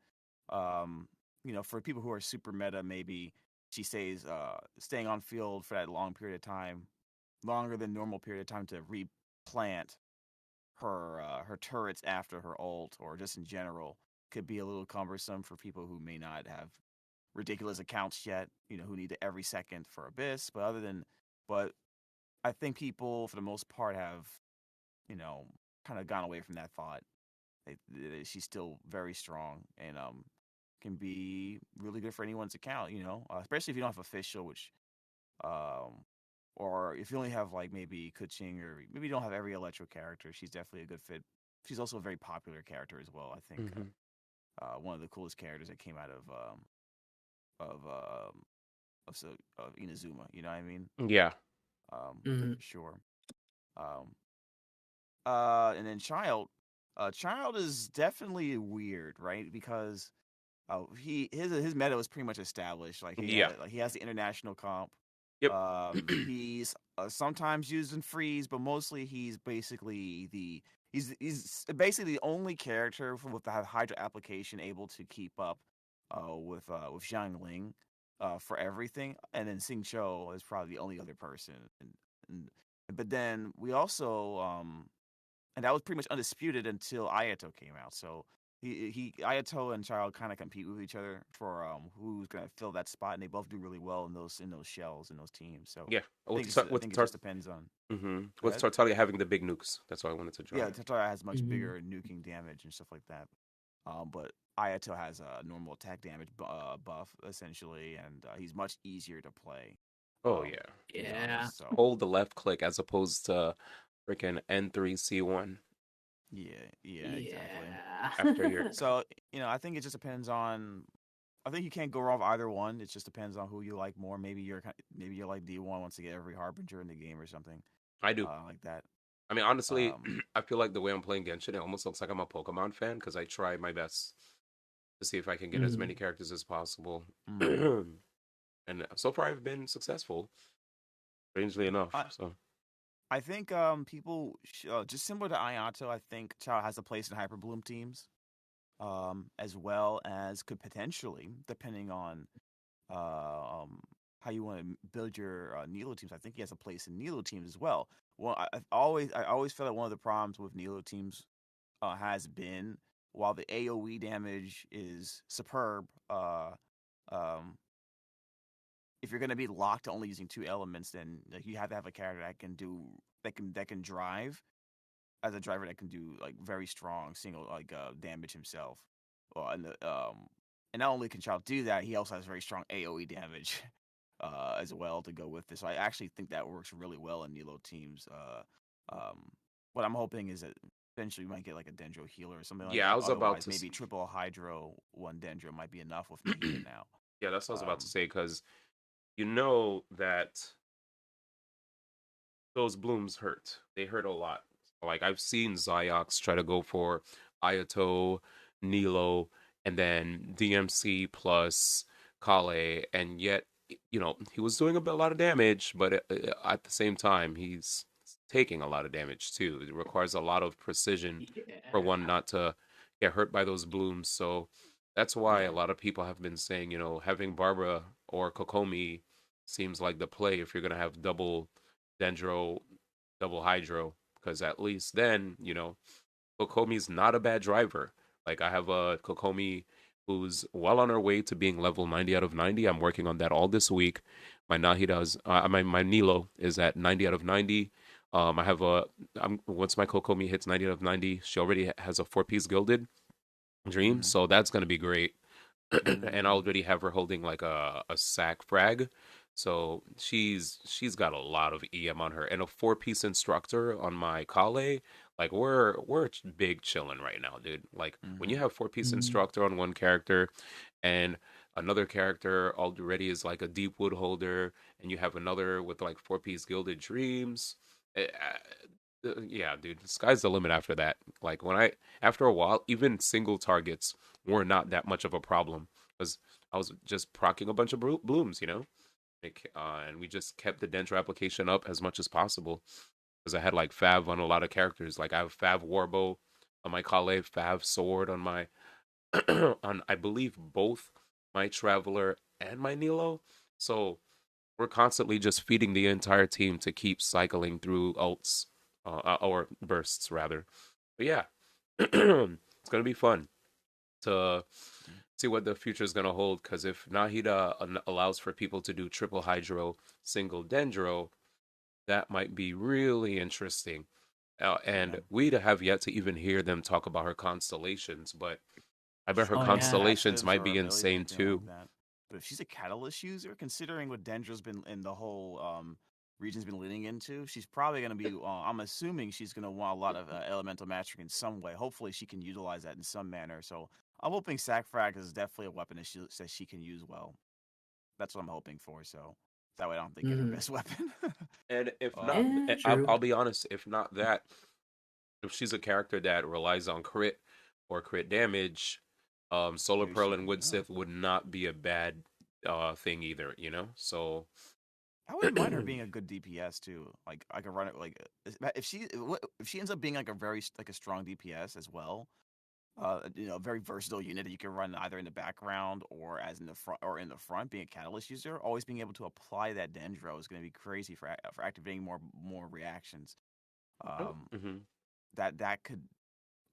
for people who are super meta, maybe she stays staying on field for that long period of time, longer than normal period of time, to replant her turrets after her ult, or just in general, could be a little cumbersome for people who may not have ridiculous accounts yet, who need it every second for Abyss. But I think people, for the most part, have, kind of gone away from that thought. She's still very strong and can be really good for anyone's account, especially if you don't have Official, which, or if you only have like maybe Kuching, or maybe you don't have every Electro character. She's definitely a good fit. She's also a very popular character as well. I think one of the coolest characters that came out of Inazuma. You know what I mean? Yeah. For sure. And then Child is definitely weird, right? Because his meta was pretty much established. Like he has the international comp. Yep. He's sometimes used in freeze, but mostly he's basically he's basically the only character with the Hydra application able to keep up with Zhang Ling for everything, and then Xing Cho is probably the only other person. But then we also and that was pretty much undisputed until Ayato came out. So Ayato and Child kind of compete with each other for who's gonna fill that spot, and they both do really well in those shells in those teams. So yeah, I think it just depends on. With Tartaglia having the big nukes, that's why I wanted to join. Yeah, Tartaglia has much bigger nuking damage and stuff like that. But Ayato has a normal attack damage buff essentially, and he's much easier to play. Oh yeah. So. Hold the left click as opposed to freaking N3C1. Yeah, exactly. After your so I think it just depends on. I think you can't go wrong with either one. It just depends on who you like more. Maybe you're like D1 wants to get every Harbinger in the game or something. I do like that. I mean, honestly, I feel like the way I'm playing Genshin, it almost looks like I'm a Pokemon fan, because I try my best to see if I can get as many characters as possible. And so far, I've been successful, strangely enough. I think people, just similar to Ayato, I think Child has a place in Hyperbloom teams, as well as could potentially, depending on how you want to build your Nilo teams. I think he has a place in Nilo teams as well. Well, I always feel that one of the problems with Nilo teams has been, while the AoE damage is superb, if you're going to be locked to only using two elements, then you have to have a character that can drive, as a driver that can do like very strong single damage himself. And not only can Child do that, he also has very strong AoE damage as well to go with this. So I actually think that works really well in Nilo teams. What I'm hoping is that eventually we might get like a Dendro healer or something like that. Yeah, I was about to maybe triple Hydro, one Dendro might be enough with Nihida now. Yeah, that's what I was about to Um, say, because you know that those blooms hurt. They hurt a lot. Like I've seen Ziox try to go for Ayato, Nilo, and then DMC plus Kale, and yet he was doing a lot of damage, but at the same time he's taking a lot of damage too. It requires a lot of precision for one Yeah. not to get hurt by those blooms. So that's why Yeah. a lot of people have been saying, having Barbara or Kokomi seems like the play if you're gonna have double Dendro, double Hydro, because at least then, Kokomi's not a bad driver. Like I have a Kokomi who's well on her way to being level 90 out of 90. I'm working on that all this week. My Nahida's my Nilo is at 90 out of 90. I have once my Kokomi hits 90 out of 90, she already has a 4-piece gilded dream, mhm. so that's gonna be great. And I already have her holding like a sack frag. So she's got a lot of EM on her, and a 4-piece instructor on my Kale. Like we're big chilling right now, dude. Like when you have 4-piece instructor on one character, and another character already is like a deep wood holder, and you have another with like 4-piece gilded dreams. Yeah, dude, the sky's the limit after that. Like after a while, even single targets were not that much of a problem because I was just procking a bunch of blooms, like, and we just kept the Dendro application up as much as possible because I had like Fav on a lot of characters. Like I have Fav Warbow on my Kale, Fav Sword on my on I believe both my Traveler and my Nilo. So we're constantly just feeding the entire team to keep cycling through ults or bursts rather. But yeah, it's gonna be fun to see what the future is gonna hold. Because if Nahida allows for people to do triple Hydro, single Dendro, that might be really interesting. And we have yet to even hear them talk about her constellations, but I bet her Oh yeah. constellations Passives might or be abilities, insane anything too. like that. But if she's a catalyst user, considering what Dendra's been in the whole region's been leading into, she's probably going to be. I'm assuming she's going to want a lot of elemental mastery in some way. Hopefully, she can utilize that in some manner. So I'm hoping Sackfrag is definitely a weapon that she can use well. That's what I'm hoping for. So that way, I don't think get her best weapon. And if not, um, True. I'll be honest, if not that, if she's a character that relies on crit or crit damage, Solar maybe Pearl she and can. Wood Oh. Sith would not be a bad thing either, So I wouldn't mind her being a good DPS too. Like I could run it like if she ends up being like a like a strong DPS as well. A very versatile unit that you can run either in the background or as in the front or in the front. Being a catalyst user, always being able to apply that Dendro is going to be crazy for activating more reactions. Um, mm-hmm. that could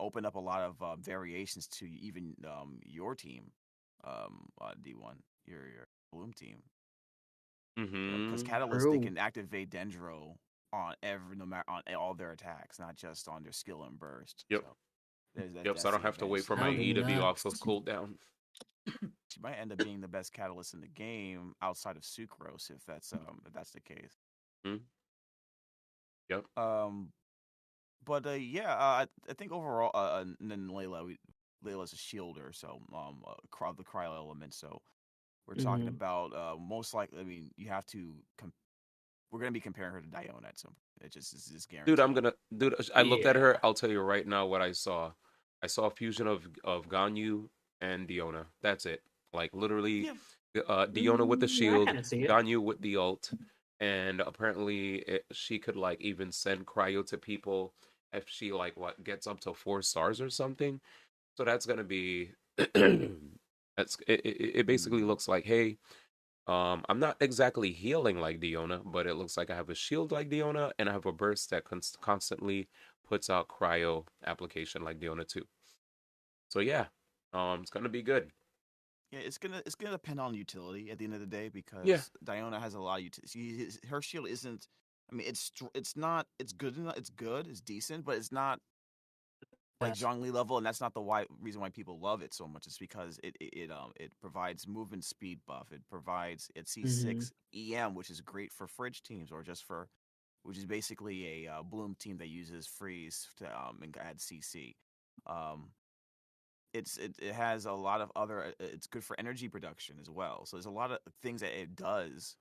open up a lot of variations to even your team, D1, your Bloom team. Because Mm-hmm. Catalyst, they True. can activate Dendro on no matter on all their attacks, not just on their skill and burst. Yep. So Yep. So I that's don't the have to advantage wait to for my that. That'll be E to be off of nuts. cooldown. She might end up being the best Catalyst in the game outside of Sucrose if that's the case. Mm-hmm. Yep. But yeah, I think overall, and then Layla's a shielder, so the cryo element. So we're talking about most likely. I mean, you have to. We're gonna be comparing her to Diona at some. It just is guaranteed. Dude, I looked at Yeah. her. I'll tell you right now what I saw. I saw a fusion of Ganyu and Diona. That's it. Like literally, Yeah. Diona with the I shield, kind of see it. Ganyu with the ult, and apparently she could like even send cryo to people if she like what gets up to 4 stars or something. So that's gonna be it basically looks like, hey, I'm not exactly healing like Diona, but it looks like I have a shield like Diona, and I have a burst that constantly puts out cryo application like Diona too. So yeah, it's gonna be good. Yeah, it's gonna depend on utility at the end of the day Yeah, because Diona has a lot of utility. Her shield isn't. I mean, it's not. It's good enough. It's good. It's decent, but it's not like Yes. Zhongli level, and that's not the reason why people love it so much. It's because it provides movement speed buff. It provides C6 EM, which is great for fridge teams or just for, which is basically a Bloom team that uses freeze to and add CC. Um, it has a lot of other. It's good for energy production as well. So there's a lot of things that it does.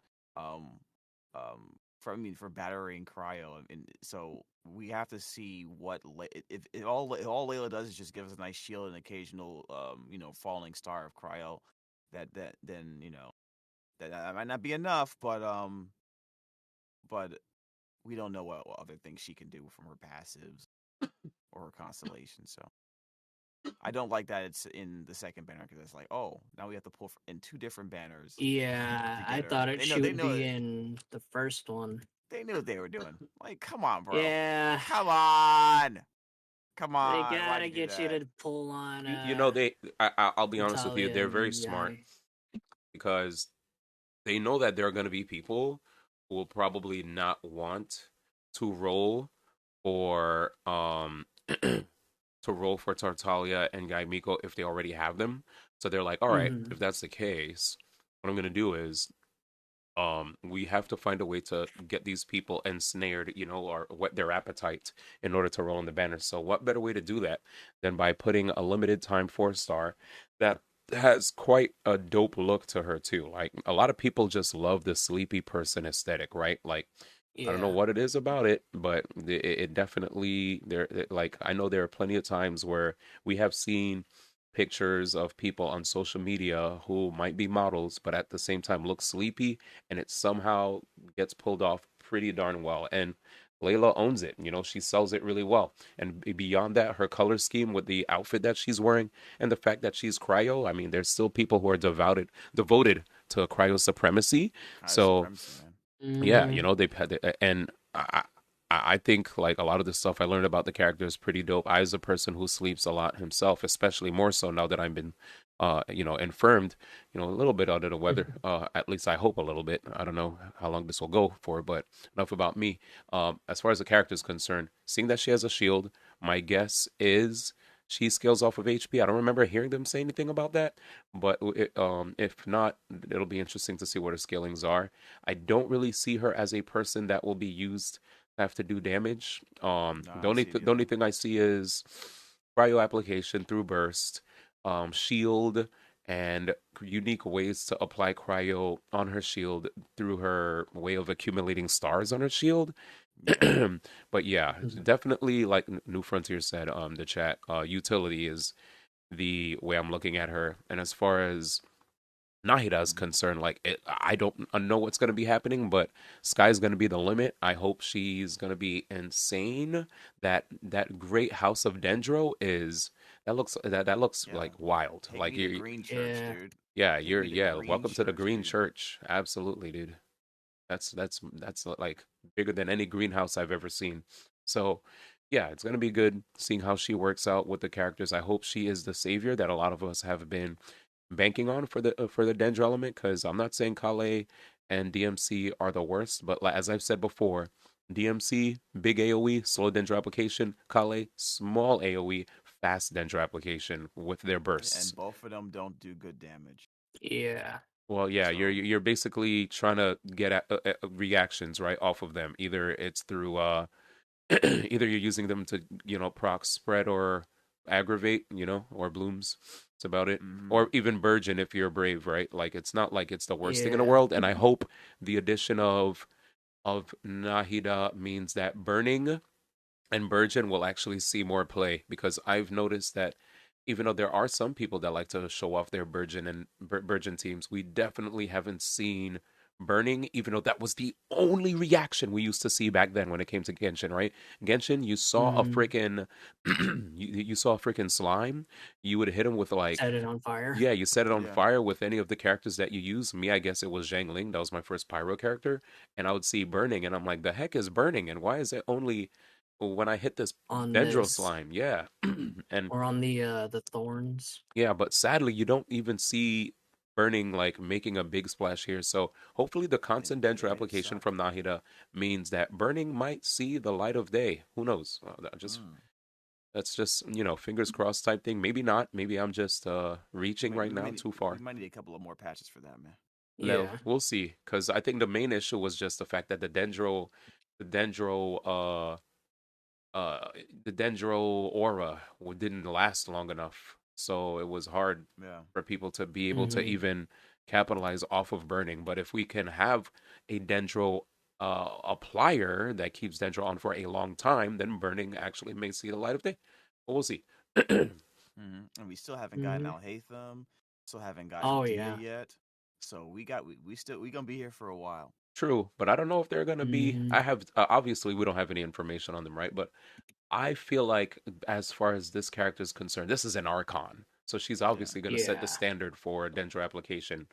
For battery and cryo, and so we have to see what if all Layla does is just give us a nice shield and occasional falling star of cryo, that then that might not be enough, but we don't know what other things she can do from her passives or her constellation. So I don't like that it's in the second banner because it's like, oh, now we have to pull in two different banners. Yeah, I thought she would be in the first one. They knew what they were doing. Like, come on, bro. Yeah. Come on. Come on. They gotta get you to pull on. I'll be honest with you. They're very smart because they know that there are going to be people who will probably not want to roll for Tartaglia and Guy Miko if they already have them. So they're like, all right, if that's the case, what I'm going to do is we have to find a way to get these people ensnared, or whet their appetite in order to roll on the banner. So what better way to do that than by putting a limited time 4-star that has quite a dope look to her too. Like, a lot of people just love the sleepy person aesthetic, right? Like, I don't know what it is about it, but it definitely like, I know there are plenty of times where we have seen pictures of people on social media who might be models, but at the same time look sleepy, and it somehow gets pulled off pretty darn well. And Layla owns it. She sells it really well. And beyond that, her color scheme with the outfit that she's wearing and the fact that she's cryo, I mean, there's still people who are devoted to cryo supremacy. Yeah, they've had it, and I think, like, a lot of the stuff I learned about the character is pretty dope. I, as a person who sleeps a lot himself, especially more so now that I've been, infirmed, a little bit under the weather. At least I hope a little bit. I don't know how long this will go for, but enough about me. As far as the character is concerned, seeing that she has a shield, my guess is she scales off of HP. I don't remember hearing them say anything about that, but if not, it'll be interesting to see what her scalings are. I don't really see her as a person that will be used have to do damage. The only thing I see is cryo application through burst, shield, and unique ways to apply cryo on her shield through her way of accumulating stars on her shield. But yeah, definitely, like New Frontier said, the chat, utility is the way I'm looking at her. And as far as Nahida is concerned, like, I don't know what's going to be happening, but sky's going to be the limit. I hope she's going to be insane. That great house of Dendro looks like wild. Take like, you're green church, dude. Yeah, welcome to the green church. Absolutely, dude. That's like bigger than any greenhouse I've ever seen. So yeah, it's going to be good seeing how she works out with the characters. I hope she is the savior that a lot of us have been banking on for the Dendro element, because I'm not saying Kale and DMC are the worst, but as I've said before, DMC, big AoE, slow Dendro application, Kale, small AoE, fast Dendro application with their bursts. And both of them don't do good damage. Yeah. Well, yeah, you're basically trying to get at, reactions right off of them. Either it's through either you're using them to proc spread or aggravate, or blooms. That's about it. Or even burgeon if you're brave, right? Like, it's not like it's the worst thing in the world. And I hope the addition of Nahida means that burning and burgeon will actually see more play, because I've noticed that even though there are some people that like to show off their burgeon teams, we definitely haven't seen burning, even though that was the only reaction we used to see back then when it came to Genshin, right? Genshin, you saw a freaking you saw a freaking slime, you would hit him with, like, set it on fire. Yeah, you set it on fire with any of the characters that you use. Me, I guess it was Zhang Ling. That was my first pyro character, and I would see burning, and I'm like, the heck is burning, and why is it only when I hit this Dendro slime? Yeah. And or on the thorns. Yeah, but sadly you don't even see burning, like, making a big splash here. So hopefully the constant Dendro application from Nahida means that burning might see the light of day. Who knows? That's just, fingers crossed type thing. Maybe not. Maybe I'm just reaching too far. We might need a couple of more patches for that, man. Yeah, we'll see. Because I think the main issue was just the fact that the Dendro aura didn't last long enough so it was hard for people to be able to even capitalize off of burning. But if we can have a dendro applier that keeps dendro on for a long time, then burning actually may see the light of day. But we'll see. And we still haven't gotten Alhaitham, still haven't gotten Oh, Medea yeah. yet. So we gonna be here for a while. True, but I don't know if they're gonna be. I have obviously we don't have any information on them, right? But I feel like as far as this character is concerned, this is an Archon, so she's obviously gonna set the standard for dendro application,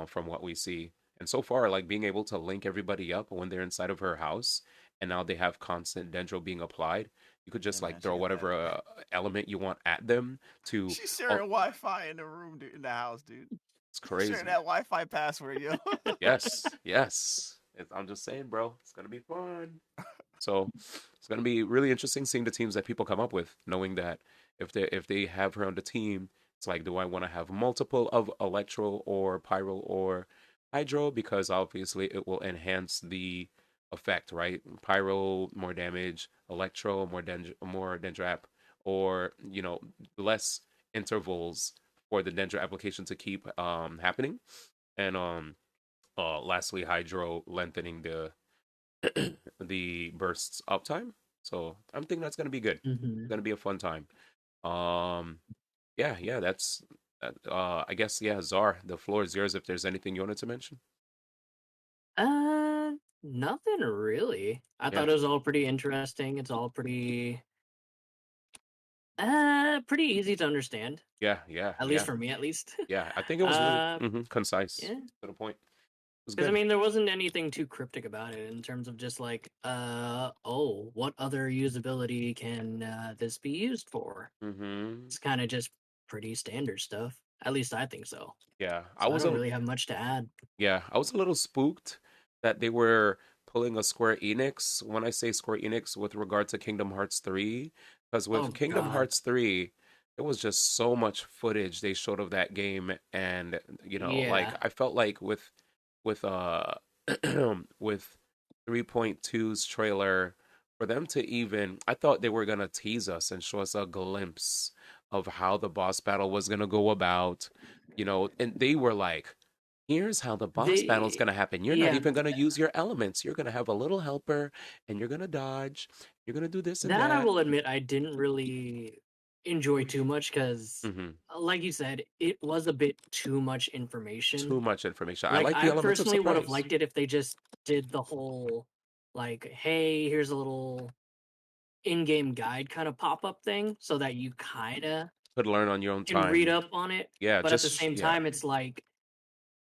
from what we see. And so far, like being able to link everybody up when they're inside of her house, and now they have constant dendro being applied. You could just like throw whatever element you want at them to. She's sharing Wi-Fi in the room, dude, in the house, dude. It's crazy. Sharing that Wi-Fi password, yo. Yes. I'm just saying, bro. It's gonna be fun. So it's gonna be really interesting seeing the teams that people come up with, knowing that if they have her on the team, it's like, do I want to have multiple of Electro or Pyro or Hydro? Because obviously it will enhance the effect, right? Pyro more damage, Electro more Dendrap, or less intervals for the dendro application to keep happening, and lastly Hydro lengthening the bursts uptime. So I'm thinking that's gonna be good. It's gonna be a fun time. Yeah, that's I guess Zar, the floor is yours if there's anything you wanted to mention. Nothing really. I thought it was all pretty interesting. It's all pretty easy to understand. Yeah. At least for me, at least. Yeah, I think it was really concise to the point. Because I mean, there wasn't anything too cryptic about it in terms of just like, what other usability can this be used for? It's kind of just pretty standard stuff. At least I think so. Yeah, I don't really have much to add. Yeah, I was a little spooked that they were pulling a Square Enix. When I say Square Enix, with regard to Kingdom Hearts 3, because with Kingdom Hearts 3, there was just so much footage they showed of that game, and like I felt like with with 3.2's trailer, for them to even, I thought they were gonna tease us and show us a glimpse of how the boss battle was gonna go about, and they were like, here's how the boss battle is gonna happen. You're not even gonna use your elements. You're gonna have a little helper, and you're gonna dodge. You're gonna do this and that. I will admit, I didn't really enjoy too much because, like you said, it was a bit too much information. I Like, like the element of personally would have surprise. liked it if they just did the whole, like, hey, here's a little in-game guide kind of pop-up thing, so that you kind of Could learn on your own can time. read up on it. Yeah, but at the same time, it's like,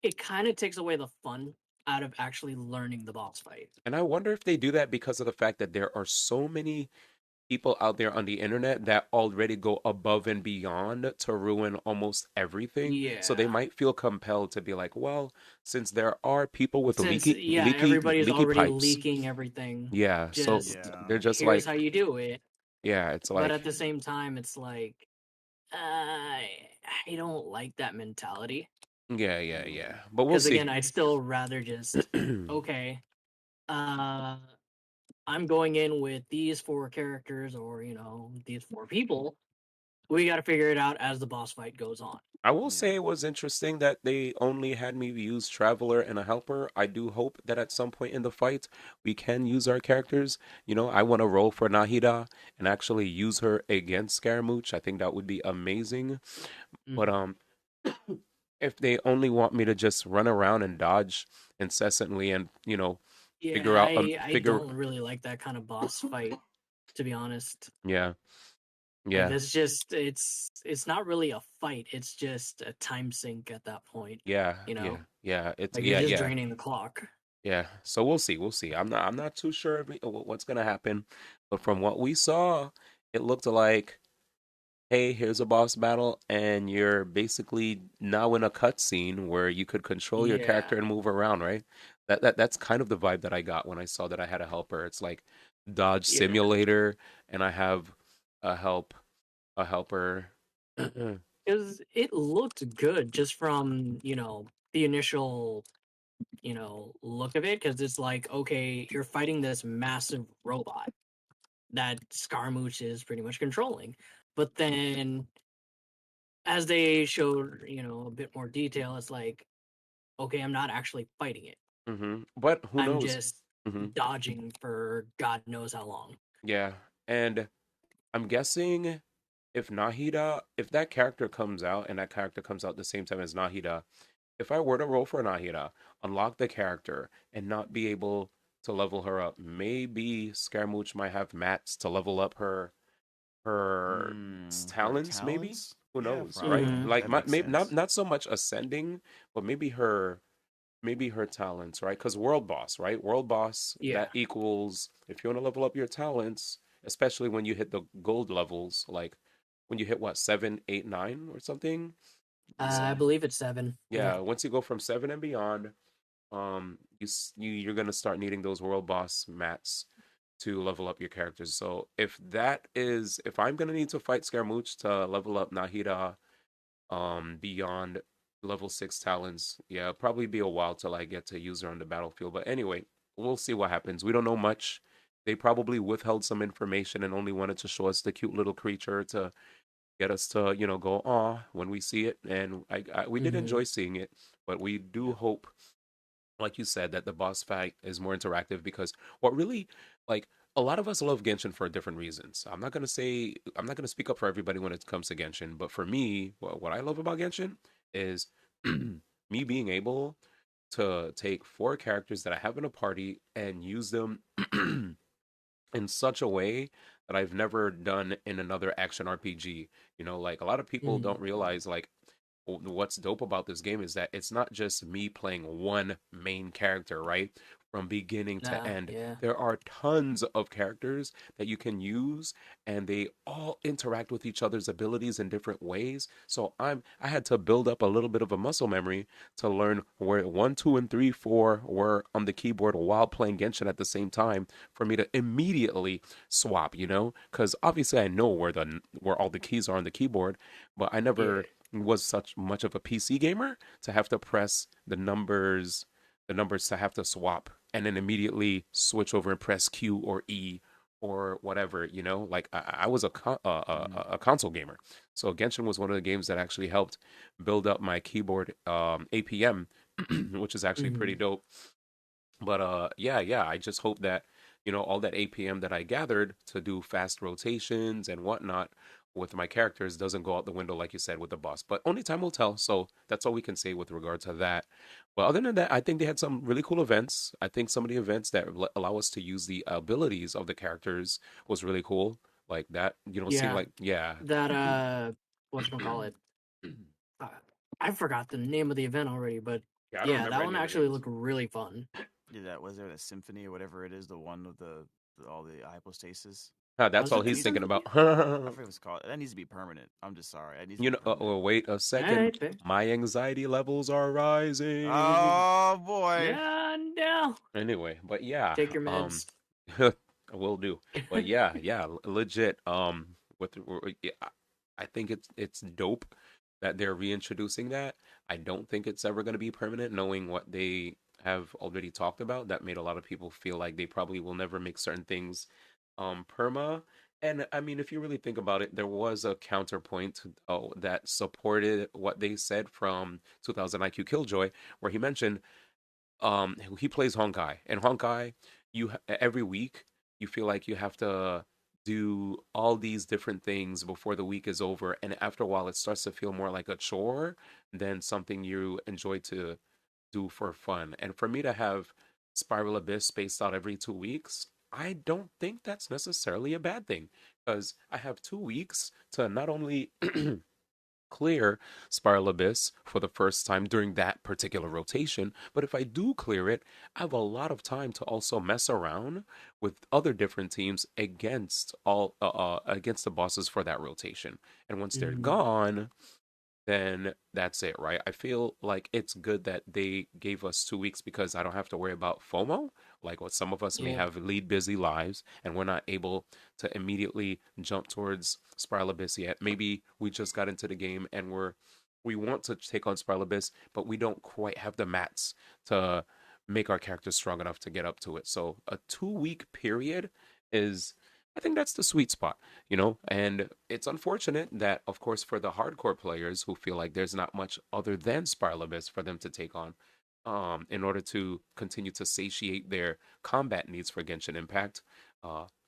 it kind of takes away the fun out of actually learning the boss fight. And I wonder if they do that because of the fact that there are so many people out there on the internet that already go above and beyond to ruin almost everything. So they might feel compelled to be like, well, since there are people with leaky everybody's already pipes, leaking everything. Yeah, so they're just here's like, how you do it. Yeah, it's like, But at the same time, it's like, I don't like that mentality. Yeah. But we'll Because see. again, I'd still rather just, okay, I'm going in with these 4 characters or, these 4 people. We got to figure it out as the boss fight goes on. I will say it was interesting that they only had me use Traveler and a Helper. I do hope that at some point in the fight, we can use our characters. I want to roll for Nahida and actually use her against Scaramouche. I think that would be amazing. But if they only want me to just run around and dodge incessantly and, figure out... I don't really like that kind of boss fight, to be honest. Yeah. Like, it's just, it's not really a fight. It's just a time sink at that point. Yeah. Yeah. It's like, you're just draining the clock. Yeah. So we'll see. I'm not too sure what's gonna happen, but from what we saw, it looked like, hey, here's a boss battle, and you're basically now in a cutscene where you could control your character and move around, right? That's kind of the vibe that I got when I saw that I had a helper. It's like Dodge Simulator, and I have a helper. Because it looked good just from, the initial, look of it. Because it's like, okay, you're fighting this massive robot that Scaramouche is pretty much controlling. But then as they showed, a bit more detail, it's like, okay, I'm not actually fighting it. But who I'm knows? just dodging for God knows how long. Yeah, and I'm guessing if that character comes out and that character comes out the same time as Nahida, if I were to roll for Nahida, unlock the character, and not be able to level her up, maybe Scaramouche might have mats to level up her Her talents. Maybe talents? who Yeah, knows, right? probably. Like That makes maybe sense. not so much ascending, but maybe her talents, right? Because world boss, right? World boss Yeah. that equals if you want to level up your talents, especially when you hit the gold levels, like when you hit what 7, 8, 9 or something. I believe it's 7. Yeah, once you go from 7 and beyond, you're gonna start needing those world boss mats to level up your characters. So if I'm gonna need to fight Scaramouche to level up Nahida, beyond level 6 talents, yeah, it'll probably be a while till I get to use her on the battlefield. But anyway, we'll see what happens. We don't know much. They probably withheld some information and only wanted to show us the cute little creature to get us to go when we see it, and we did enjoy seeing it, but we do hope, like you said, that the boss fight is more interactive, because what really, like, a lot of us love Genshin for different reasons. I'm not gonna speak up for everybody when it comes to Genshin, but for me, what I love about Genshin is me being able to take 4 characters that I have in a party and use them in such a way that I've never done in another action RPG. Like, a lot of people don't realize, like, what's dope about this game is that it's not just me playing one main character, right? From beginning to end. Yeah. There are tons of characters that you can use, and they all interact with each other's abilities in different ways. So I had to build up a little bit of a muscle memory to learn where 1, 2, and 3, 4 were on the keyboard while playing Genshin at the same time, for me to immediately swap, because obviously I know where all the keys are on the keyboard, but I never was such much of a PC gamer to have to press the numbers to have to swap and then immediately switch over and press Q or E or whatever. Like, I was a console gamer, so Genshin was one of the games that actually helped build up my keyboard APM, which is actually pretty dope. But yeah, I just hope that all that APM that I gathered to do fast rotations and whatnot with my characters doesn't go out the window, like you said, with the boss. But only time will tell. So that's all we can say with regard to that. But other than that, I think they had some really cool events. I think some of the events that allow us to use the abilities of the characters was really cool. Like that, seem like, yeah. That whatchamacallit? I forgot the name of the event already, but Yeah, I don't yeah, remember that any one of the actually names. looked really fun. Yeah, was there the symphony or whatever it is, the one with all the hypostasis? That's Was all it the he's thinking symphony? about. I forget what it's called. That needs to be permanent. I'm just sorry. It needs to be permanent. Wait a second. Alright, fair. My anxiety levels are rising. Oh boy. Yeah, no. Anyway, but yeah, Take your meds. will do. But yeah, legit. Yeah, I think it's dope that they're reintroducing that. I don't think it's ever going to be permanent, knowing what they have already talked about. That made a lot of people feel like they probably will never make certain things perma. And I mean, if you really think about it, there was a counterpoint that supported what they said from 2000 IQ Killjoy, where he mentioned he plays Honkai, and Honkai, every week you feel like you have to do all these different things before the week is over, and after a while it starts to feel more like a chore than something you enjoy to do for fun. And for me to have Spiral Abyss spaced out every 2 weeks, I don't think that's necessarily a bad thing, because I have 2 weeks to not only clear Spiral Abyss for the first time during that particular rotation, but if I do clear it, I have a lot of time to also mess around with other different teams against the bosses for that rotation. And once they're gone, then that's it, right? I feel like it's good that they gave us 2 weeks, because I don't have to worry about FOMO, like what some of us may have lead busy lives, and we're not able to immediately jump towards Spiral Abyss yet. Maybe we just got into the game and we want to take on Spiral Abyss, but we don't quite have the mats to make our characters strong enough to get up to it. So a 2 week period is I think that's the sweet spot, you know? And it's unfortunate that, of course, for the hardcore players who feel like there's not much other than Spiralibus for them to take on, in order to continue to satiate their combat needs for Genshin Impact.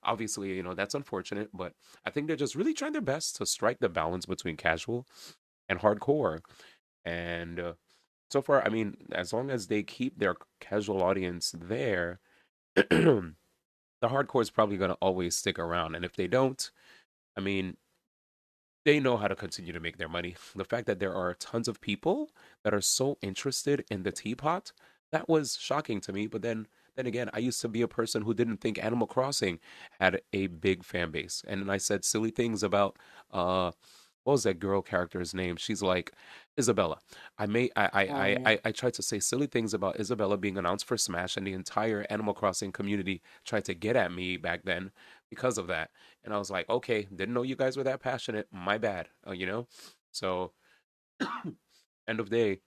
Obviously, you know, that's unfortunate, but I think they're just really trying their best to strike the balance between casual and hardcore. And so far, I mean, as long as they keep their casual audience there, the hardcore is probably going to always stick around. And if they don't, I mean, they know how to continue to make their money. The fact that there are tons of people that are so interested in the teapot, that was shocking to me. But then again, I used to be a person who didn't think Animal Crossing had a big fan base. And I said silly things about what was that girl character's name? She's like Isabella. I tried to say silly things about Isabella being announced for Smash, and the entire Animal Crossing community tried to get at me back then because of that. And I was like, okay, didn't know you guys were that passionate. My bad, you know? So, end of day,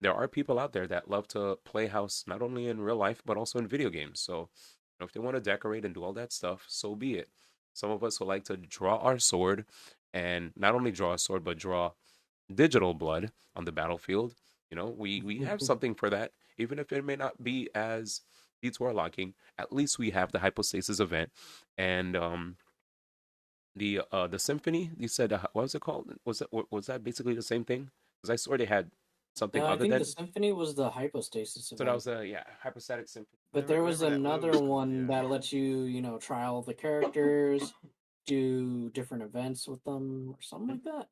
there are people out there that love to play house, not only in real life, but also in video games. So, you know, if they want to decorate and do all that stuff, so be it. Some of us who like to draw our sword, and not only draw a sword, but draw digital blood on the battlefield. You know, we have something for that, even if it may not be as detour locking. At least we have the hypostasis event, and the symphony. You said what was it called? Was that basically the same thing? Because I swear they had something I other think than. the symphony was the hypostasis So that event. was a hypostatic symphony. But there was another one that lets you, try all the characters, do different events with them, or something like that.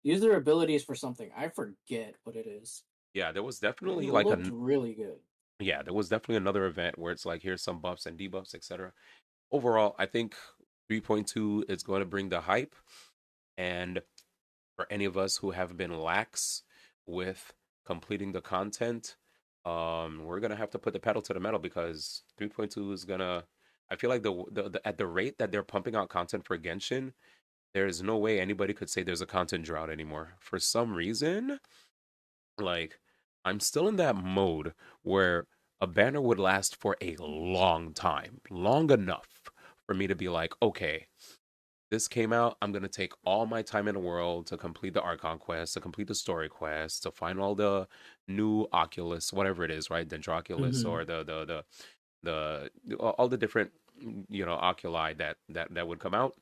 Use their abilities for something. I forget what it is. Yeah, there was It definitely looked really good. yeah, there was definitely another event where it's like here's some buffs and debuffs, etc. Overall, I think 3.2 is going to bring the hype, and for any of us who have been lax with completing the content, we're gonna have to put the pedal to the metal because 3.2 is gonna. I feel like the at the rate that they're pumping out content for Genshin, there's no way anybody could say there's a content drought anymore. For some reason, like I'm still in that mode where a banner would last for a long time, long enough for me to be like, okay, this came out. I'm gonna take all my time in the world to complete the Archon quest, to complete the story quest, to find all the new Oculus, whatever it is, right? Dendroculus or all the different oculi that would come out.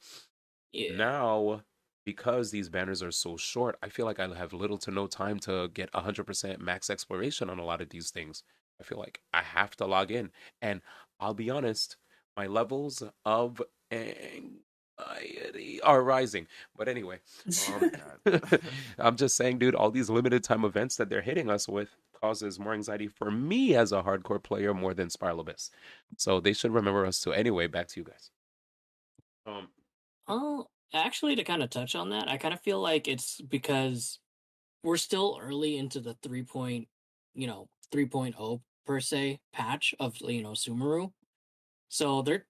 Yeah. Now, because these banners are so short, I feel like I have little to no time to get 100% max exploration on a lot of these things. I feel like I have to log in, and I'll be honest, my levels of anxiety are rising. But anyway, I'm just saying, dude, all these limited time events that they're hitting us with causes more anxiety for me as a hardcore player more than Spiralibus. So they should remember us too. Anyway, back to you guys. Actually, to kind of touch on that, I kind of feel like it's because we're still early into the 3.0 per se patch of Sumeru. So they're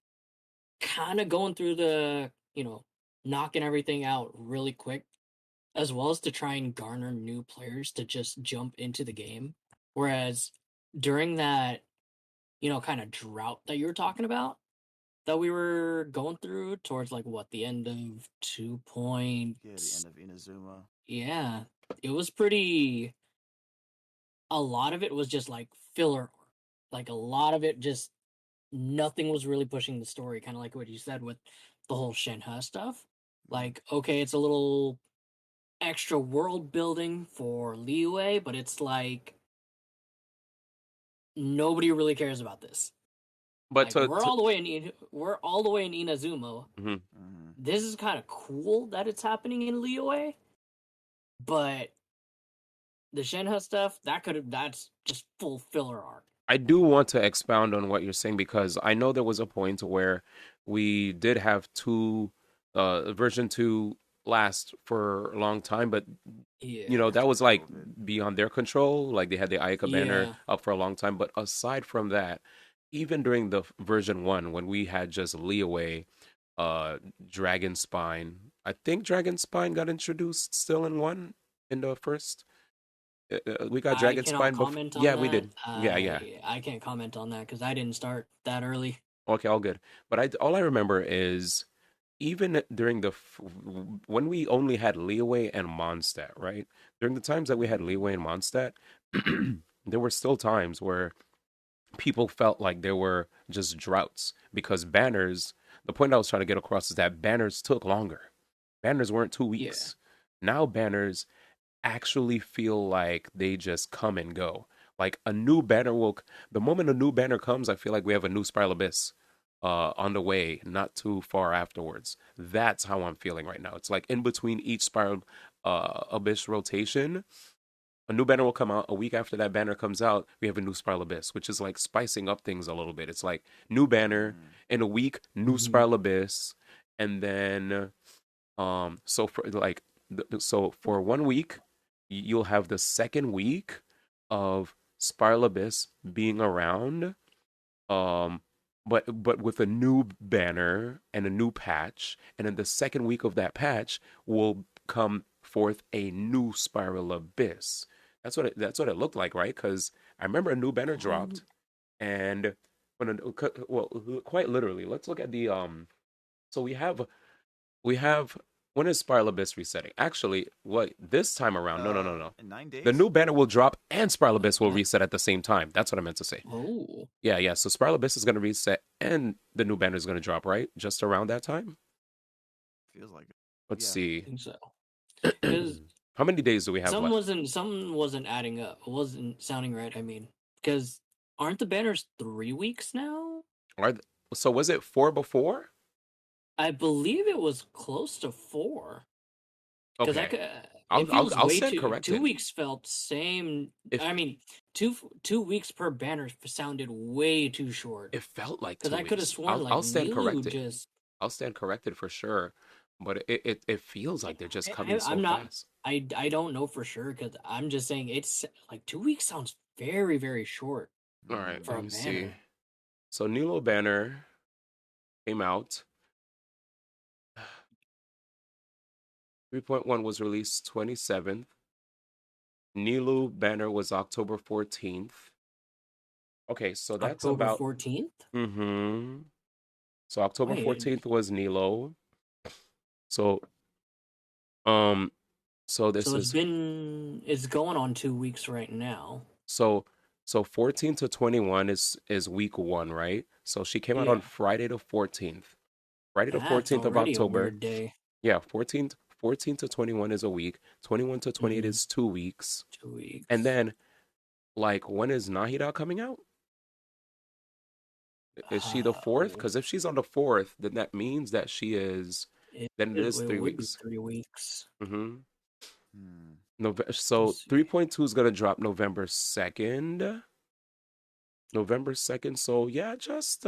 kind of going through the, knocking everything out really quick, as well as to try and garner new players to just jump into the game. Whereas during that, kind of drought that you were talking about, that we were going through towards the end of 2. Yeah, the end of Inazuma. Yeah, it was pretty. A lot of it was just filler. A lot of it just nothing was really pushing the story. Kind of like what you said with the whole Shenhe stuff. Okay, it's a little extra world building for Liyue, but it's nobody really cares about this. But we're all the way in Inazuma. Mm-hmm. This is kind of cool that it's happening in Liyue, but the Shenhe stuff that's just full filler arc. I do want to expound on what you're saying because I know there was a point where we did have version 2 last for a long time, but that was beyond their control. Like they had the Ayaka banner up for a long time, but aside from that, even during the version 1 when we had just Liyue, Dragon Spine, I think Dragon Spine got introduced still in the first. We got Dragon Spine before. Yeah, we did. Yeah. I can't comment on that because I didn't start that early. Okay, all good. But all I remember is even during when we only had Leeway and Mondstadt, right? During the times that we had Leeway and Mondstadt, there were still times where people felt like there were just droughts because banners. The point I was trying to get across is that banners took longer. Banners weren't 2 weeks. Now banners actually feel like they just come and go. Like a new banner the moment a new banner comes, I feel like we have a new Spiral Abyss on the way, not too far afterwards. That's how I'm feeling right now. It's like in between each Spiral Abyss rotation, a new banner will come out. A week after that banner comes out, we have a new Spiral Abyss, which is like spicing up things a little bit. It's like new banner in a week, new Spiral Abyss, and then so for 1 week, you'll have the second week of Spiral Abyss being around, but with a new banner and a new patch, and in the second week of that patch will come forth a new Spiral Abyss. That's what it looked like, right? Because I remember a new banner dropped, and quite literally, let's look at the So we have when is Spiral Abyss resetting? Actually, this time around? No. In 9 days? The new banner will drop and Spiral Abyss will reset at the same time. That's what I meant to say. Oh. Yeah. So Spiral Abyss is going to reset and the new banner is going to drop, right? Just around that time? Feels like it. Let's see. I think so. How many days do we have left? Something wasn't adding up. It wasn't sounding right, I mean. Because aren't the banners 3 weeks now? So was it 4 before? I believe it was close to 4. Okay. I'll stand corrected. 2 weeks felt same. I mean, two weeks per banner sounded way too short. It felt like 2 weeks. Because I could have sworn I'll stand corrected. Just... I'll stand corrected for sure. But it feels like they're just coming so fast. I don't know for sure because I'm just saying it's like 2 weeks sounds very, very short. All right, let me see. So Nilo banner came out. 3.1 was released 27th. Nilu banner was October 14th. Okay, so that's October 14th? Mm-hmm. So October 14th was Nilo. So it's going on 2 weeks right now. So 14 to 21 is week 1, right? So she came out on Friday the 14th. Friday the 14th of October. A weird day. Yeah, 14 to 21 is a week. 21 to 28 is 2 weeks. 2 weeks. And then, like, when is Nahida coming out? Is she the 4th? Because if she's on the 4th, then that means that she is. Then it is 3 weeks. 3 weeks. Mm-hmm. So 3.2 is gonna drop November 2nd. November 2nd. So yeah, just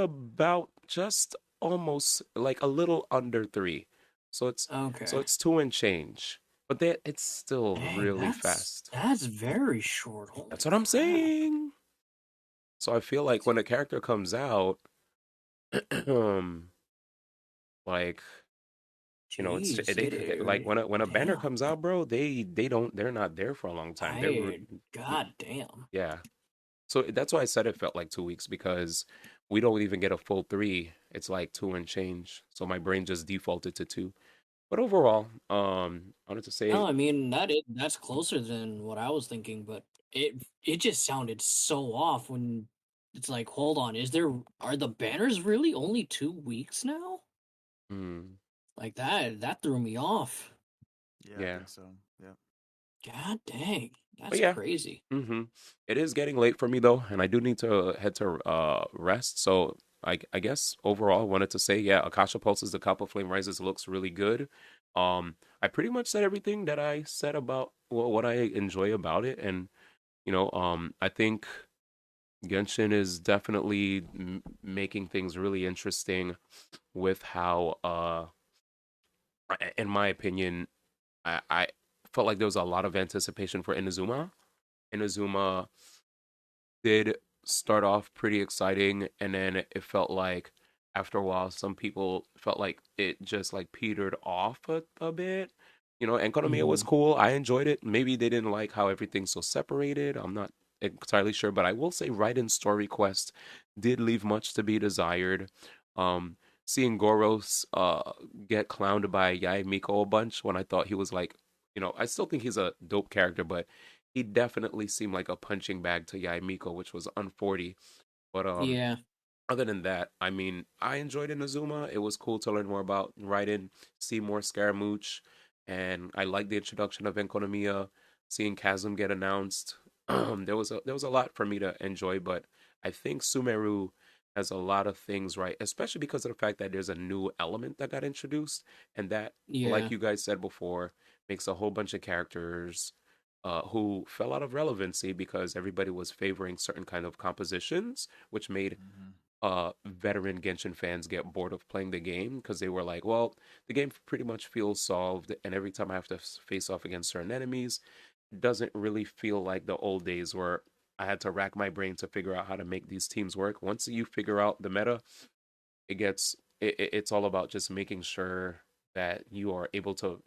almost like a little under 3. So it's okay. So it's 2 and change, but it's still really fast. That's very short. That's what I'm saying. So I feel like when a character comes out, like, you know, like when a banner comes out, bro, they're not there for a long time. God damn. Yeah. So that's why I said it felt like 2 weeks, because we don't even get a full 3. It's like 2 and change. So my brain just defaulted to 2. But overall, I wanted to say. No, I mean that's closer than what I was thinking, but it just sounded so off when it's like, hold on, are the banners really only 2 weeks now? Like that threw me off. Yeah. I think so. Yeah. God dang. That's crazy. Mm-hmm. It is getting late for me though, and I do need to head to rest. So I guess overall I wanted to say, Akasha Pulses, the Copper Flame Rises looks really good. I pretty much said everything that I said about what I enjoy about it, and I think Genshin is definitely making things really interesting with how, in my opinion, I felt like there was a lot of anticipation for Inazuma. Inazuma did start off pretty exciting, and then it felt like after a while some people felt like it just like petered off a bit, and Konomiya was cool. I enjoyed it. Maybe they didn't like how everything's so separated. I'm not entirely sure, but I will say Raiden's story quest did leave much to be desired. Um, Seeing Goros get clowned by Yae Miko a bunch when I thought he was like, I still think he's a dope character, but he definitely seemed like a punching bag to Yae Miko, which was unforty. But Yeah. other than that, I mean, I enjoyed Inazuma. It was cool to learn more about Raiden, see more Scaramouche, and I liked the introduction of Enkonomiya, seeing Chasm get announced. There was a lot for me to enjoy, but I think Sumeru has a lot of things right, especially because of the fact that there's a new element that got introduced, and that, like Yeah. you guys said before, makes a whole bunch of characters who fell out of relevancy because everybody was favoring certain kind of compositions, which made veteran Genshin fans get bored of playing the game because they were like, well, the game pretty much feels solved, and every time I have to face off against certain enemies, it doesn't really feel like the old days where I had to rack my brain to figure out how to make these teams work. Once you figure out the meta, it's all about just making sure that you are able to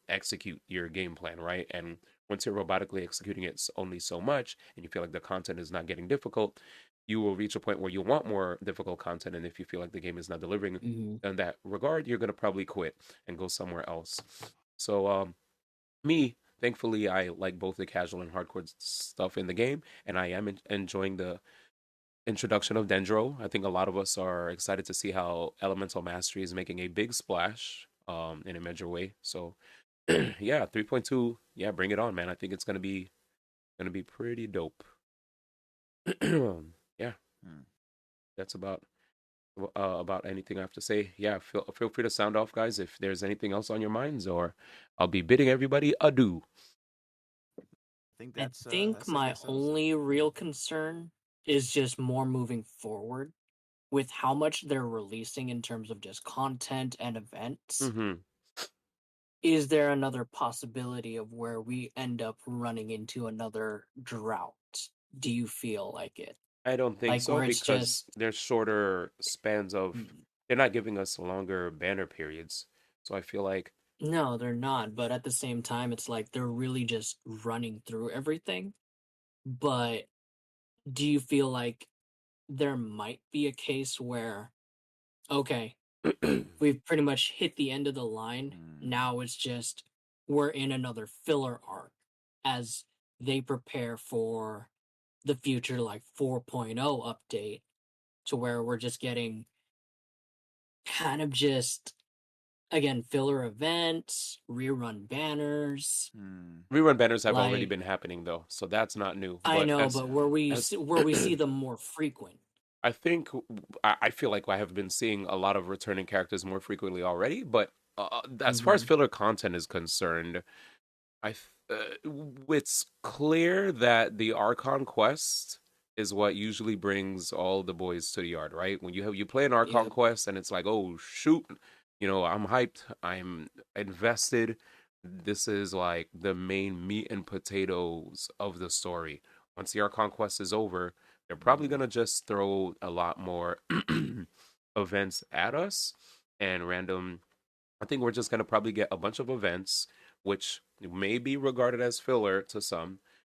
execute your game plan, right? And once you're robotically executing it only so much and you feel like the content is not getting difficult, you will reach a point where you want more difficult content, and if you feel like the game is not delivering in that regard, you're going to probably quit and go somewhere else. So me, thankfully, I like both the casual and hardcore stuff in the game, and I am enjoying the introduction of Dendro. I think a lot of us are excited to see how Elemental Mastery is making a big splash in a major way. So yeah, 3.2, yeah, bring it on, man. I think it's gonna be pretty dope. Yeah, that's about anything I have to say. Yeah, feel free to sound off, guys, if there's anything else on your minds, or I'll be bidding everybody adieu. I think my only real concern is just more moving forward with how much they're releasing in terms of just content and events. Mm-hmm. Is there another possibility of where we end up running into another drought? Do you feel like it? I don't think Like so where it's because just there's shorter spans of. They're not giving us longer banner periods, so I feel like no, they're not. But at the same time, it's like they're really just running through everything. But do you feel like there might be a case where, okay, we've pretty much hit the end of the line. Now it's just we're in another filler arc as they prepare for the future, like 4.0 update, to where we're just getting kind of just, again, filler events, rerun banners. Rerun banners have already Like, been happening though, so that's not new. I But know, but where we see them more frequent. I think I feel like I have been seeing a lot of returning characters more frequently already. But as far as filler content is concerned, it's clear that the Archon quest is what usually brings all the boys to the yard, right? When you play an Archon quest and it's like, oh shoot, I'm hyped, I'm invested. This is like the main meat and potatoes of the story. Once the Archon quest is over, they're probably gonna just throw a lot more events at us and random. I think we're just gonna probably get a bunch of events, which may be regarded as filler to some.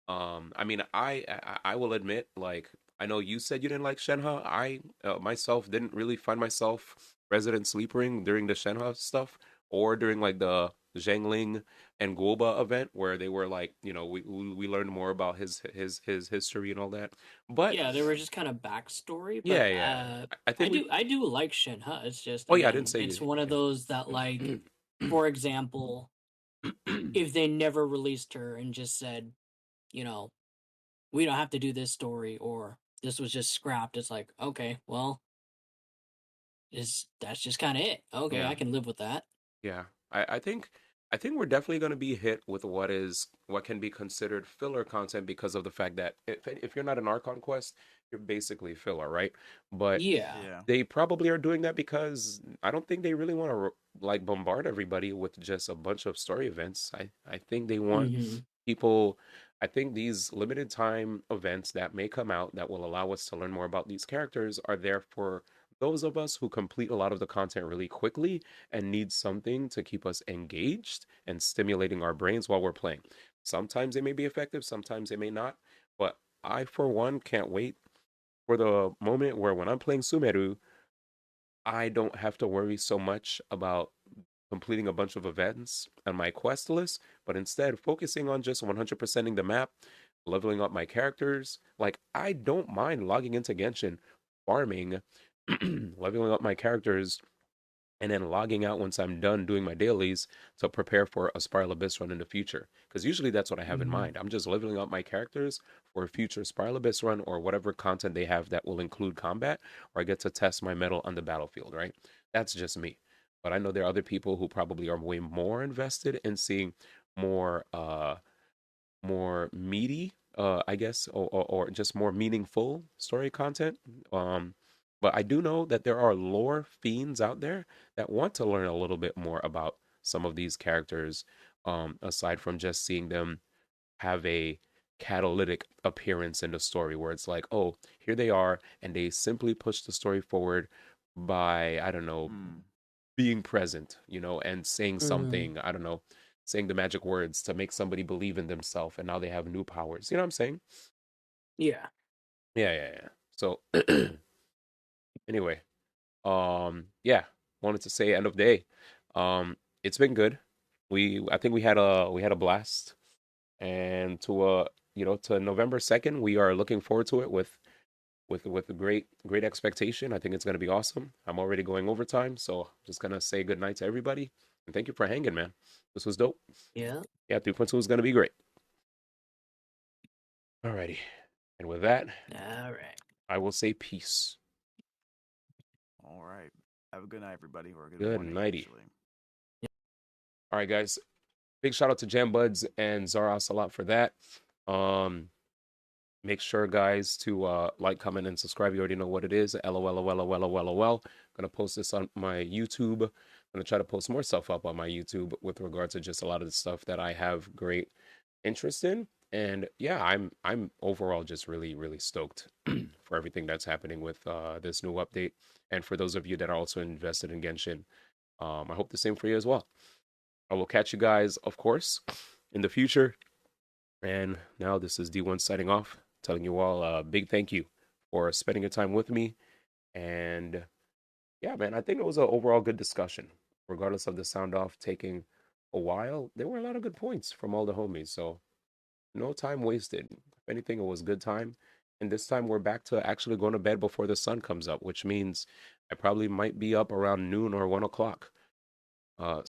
I mean, I will admit, like, I know you said you didn't like Shenhe. I myself didn't really find myself resident sleepering during the Shenhe stuff or during like the Zhangling and Guoba event where they were like, we learned more about his history and all that. But yeah, they were just kind of backstory. But, yeah. I do like Shenhe. It's just, I again, didn't say it's one of those that, like, for example, if they never released her and just said, we don't have to do this story, or this was just scrapped, it's like, okay, well, that's just kind of it. Okay, Yeah. I can live with that. Yeah, I think we're definitely going to be hit with what can be considered filler content because of the fact that if you're not an Archon quest, you're basically filler, right? But Yeah. they probably are doing that because I don't think they really want to like bombard everybody with just a bunch of story events. I think they want people. I think these limited time events that may come out that will allow us to learn more about these characters are there for those of us who complete a lot of the content really quickly and need something to keep us engaged and stimulating our brains while we're playing. Sometimes they may be effective, sometimes they may not, but I for one can't wait for the moment where when I'm playing Sumeru, I don't have to worry so much about completing a bunch of events on my quest list, but instead focusing on just 100%ing the map, leveling up my characters. Like, I don't mind logging into Genshin, farming, leveling up my characters, and then logging out once I'm done doing my dailies to prepare for a Spiral Abyss run in the future. Because usually that's what I have in mind. I'm just leveling up my characters for a future Spiral Abyss run or whatever content they have that will include combat, or I get to test my metal on the battlefield, right? That's just me. But I know there are other people who probably are way more invested in seeing more more meaty, I guess, or just more meaningful story content. But I do know that there are lore fiends out there that want to learn a little bit more about some of these characters, aside from just seeing them have a catalytic appearance in the story where it's like, oh, here they are, and they simply push the story forward by, I don't know, being present, you know, and saying something, I don't know, saying the magic words to make somebody believe in themselves, and now they have new powers. You know what I'm saying? Yeah. Yeah. So anyway, yeah, wanted to say end of day. It's been good. I think we had a blast, and to November 2nd, we are looking forward to it with a great expectation. I think it's gonna be awesome. I'm already going overtime, so I'm just gonna say good night to everybody, and thank you for hanging, man. This was dope. Yeah. Yeah, 3.2 is gonna be great. Alrighty, and with that, all right, I will say peace. All right. Have a good night, everybody, or a good Good morning, nighty. actually. All right, guys. Big shout out to Jam Buds and Zaras a lot for that. Make sure, guys, to like, comment, and subscribe. You already know what it is. LOL. Gonna post this on my YouTube. Gonna try to post more stuff up on my YouTube with regard to just a lot of the stuff that I have great interest in. And yeah, I'm overall just really, really stoked for everything that's happening with this new update. And for those of you that are also invested in Genshin, I hope the same for you as well. I will catch you guys, of course, in the future. And now this is D1 signing off, telling you all a big thank you for spending your time with me. And yeah, man, I think it was an overall good discussion. Regardless of the sound off taking a while, there were a lot of good points from all the homies. So no time wasted. If anything, it was good time. And this time we're back to actually going to bed before the sun comes up, which means I probably might be up around noon or 1 o'clock.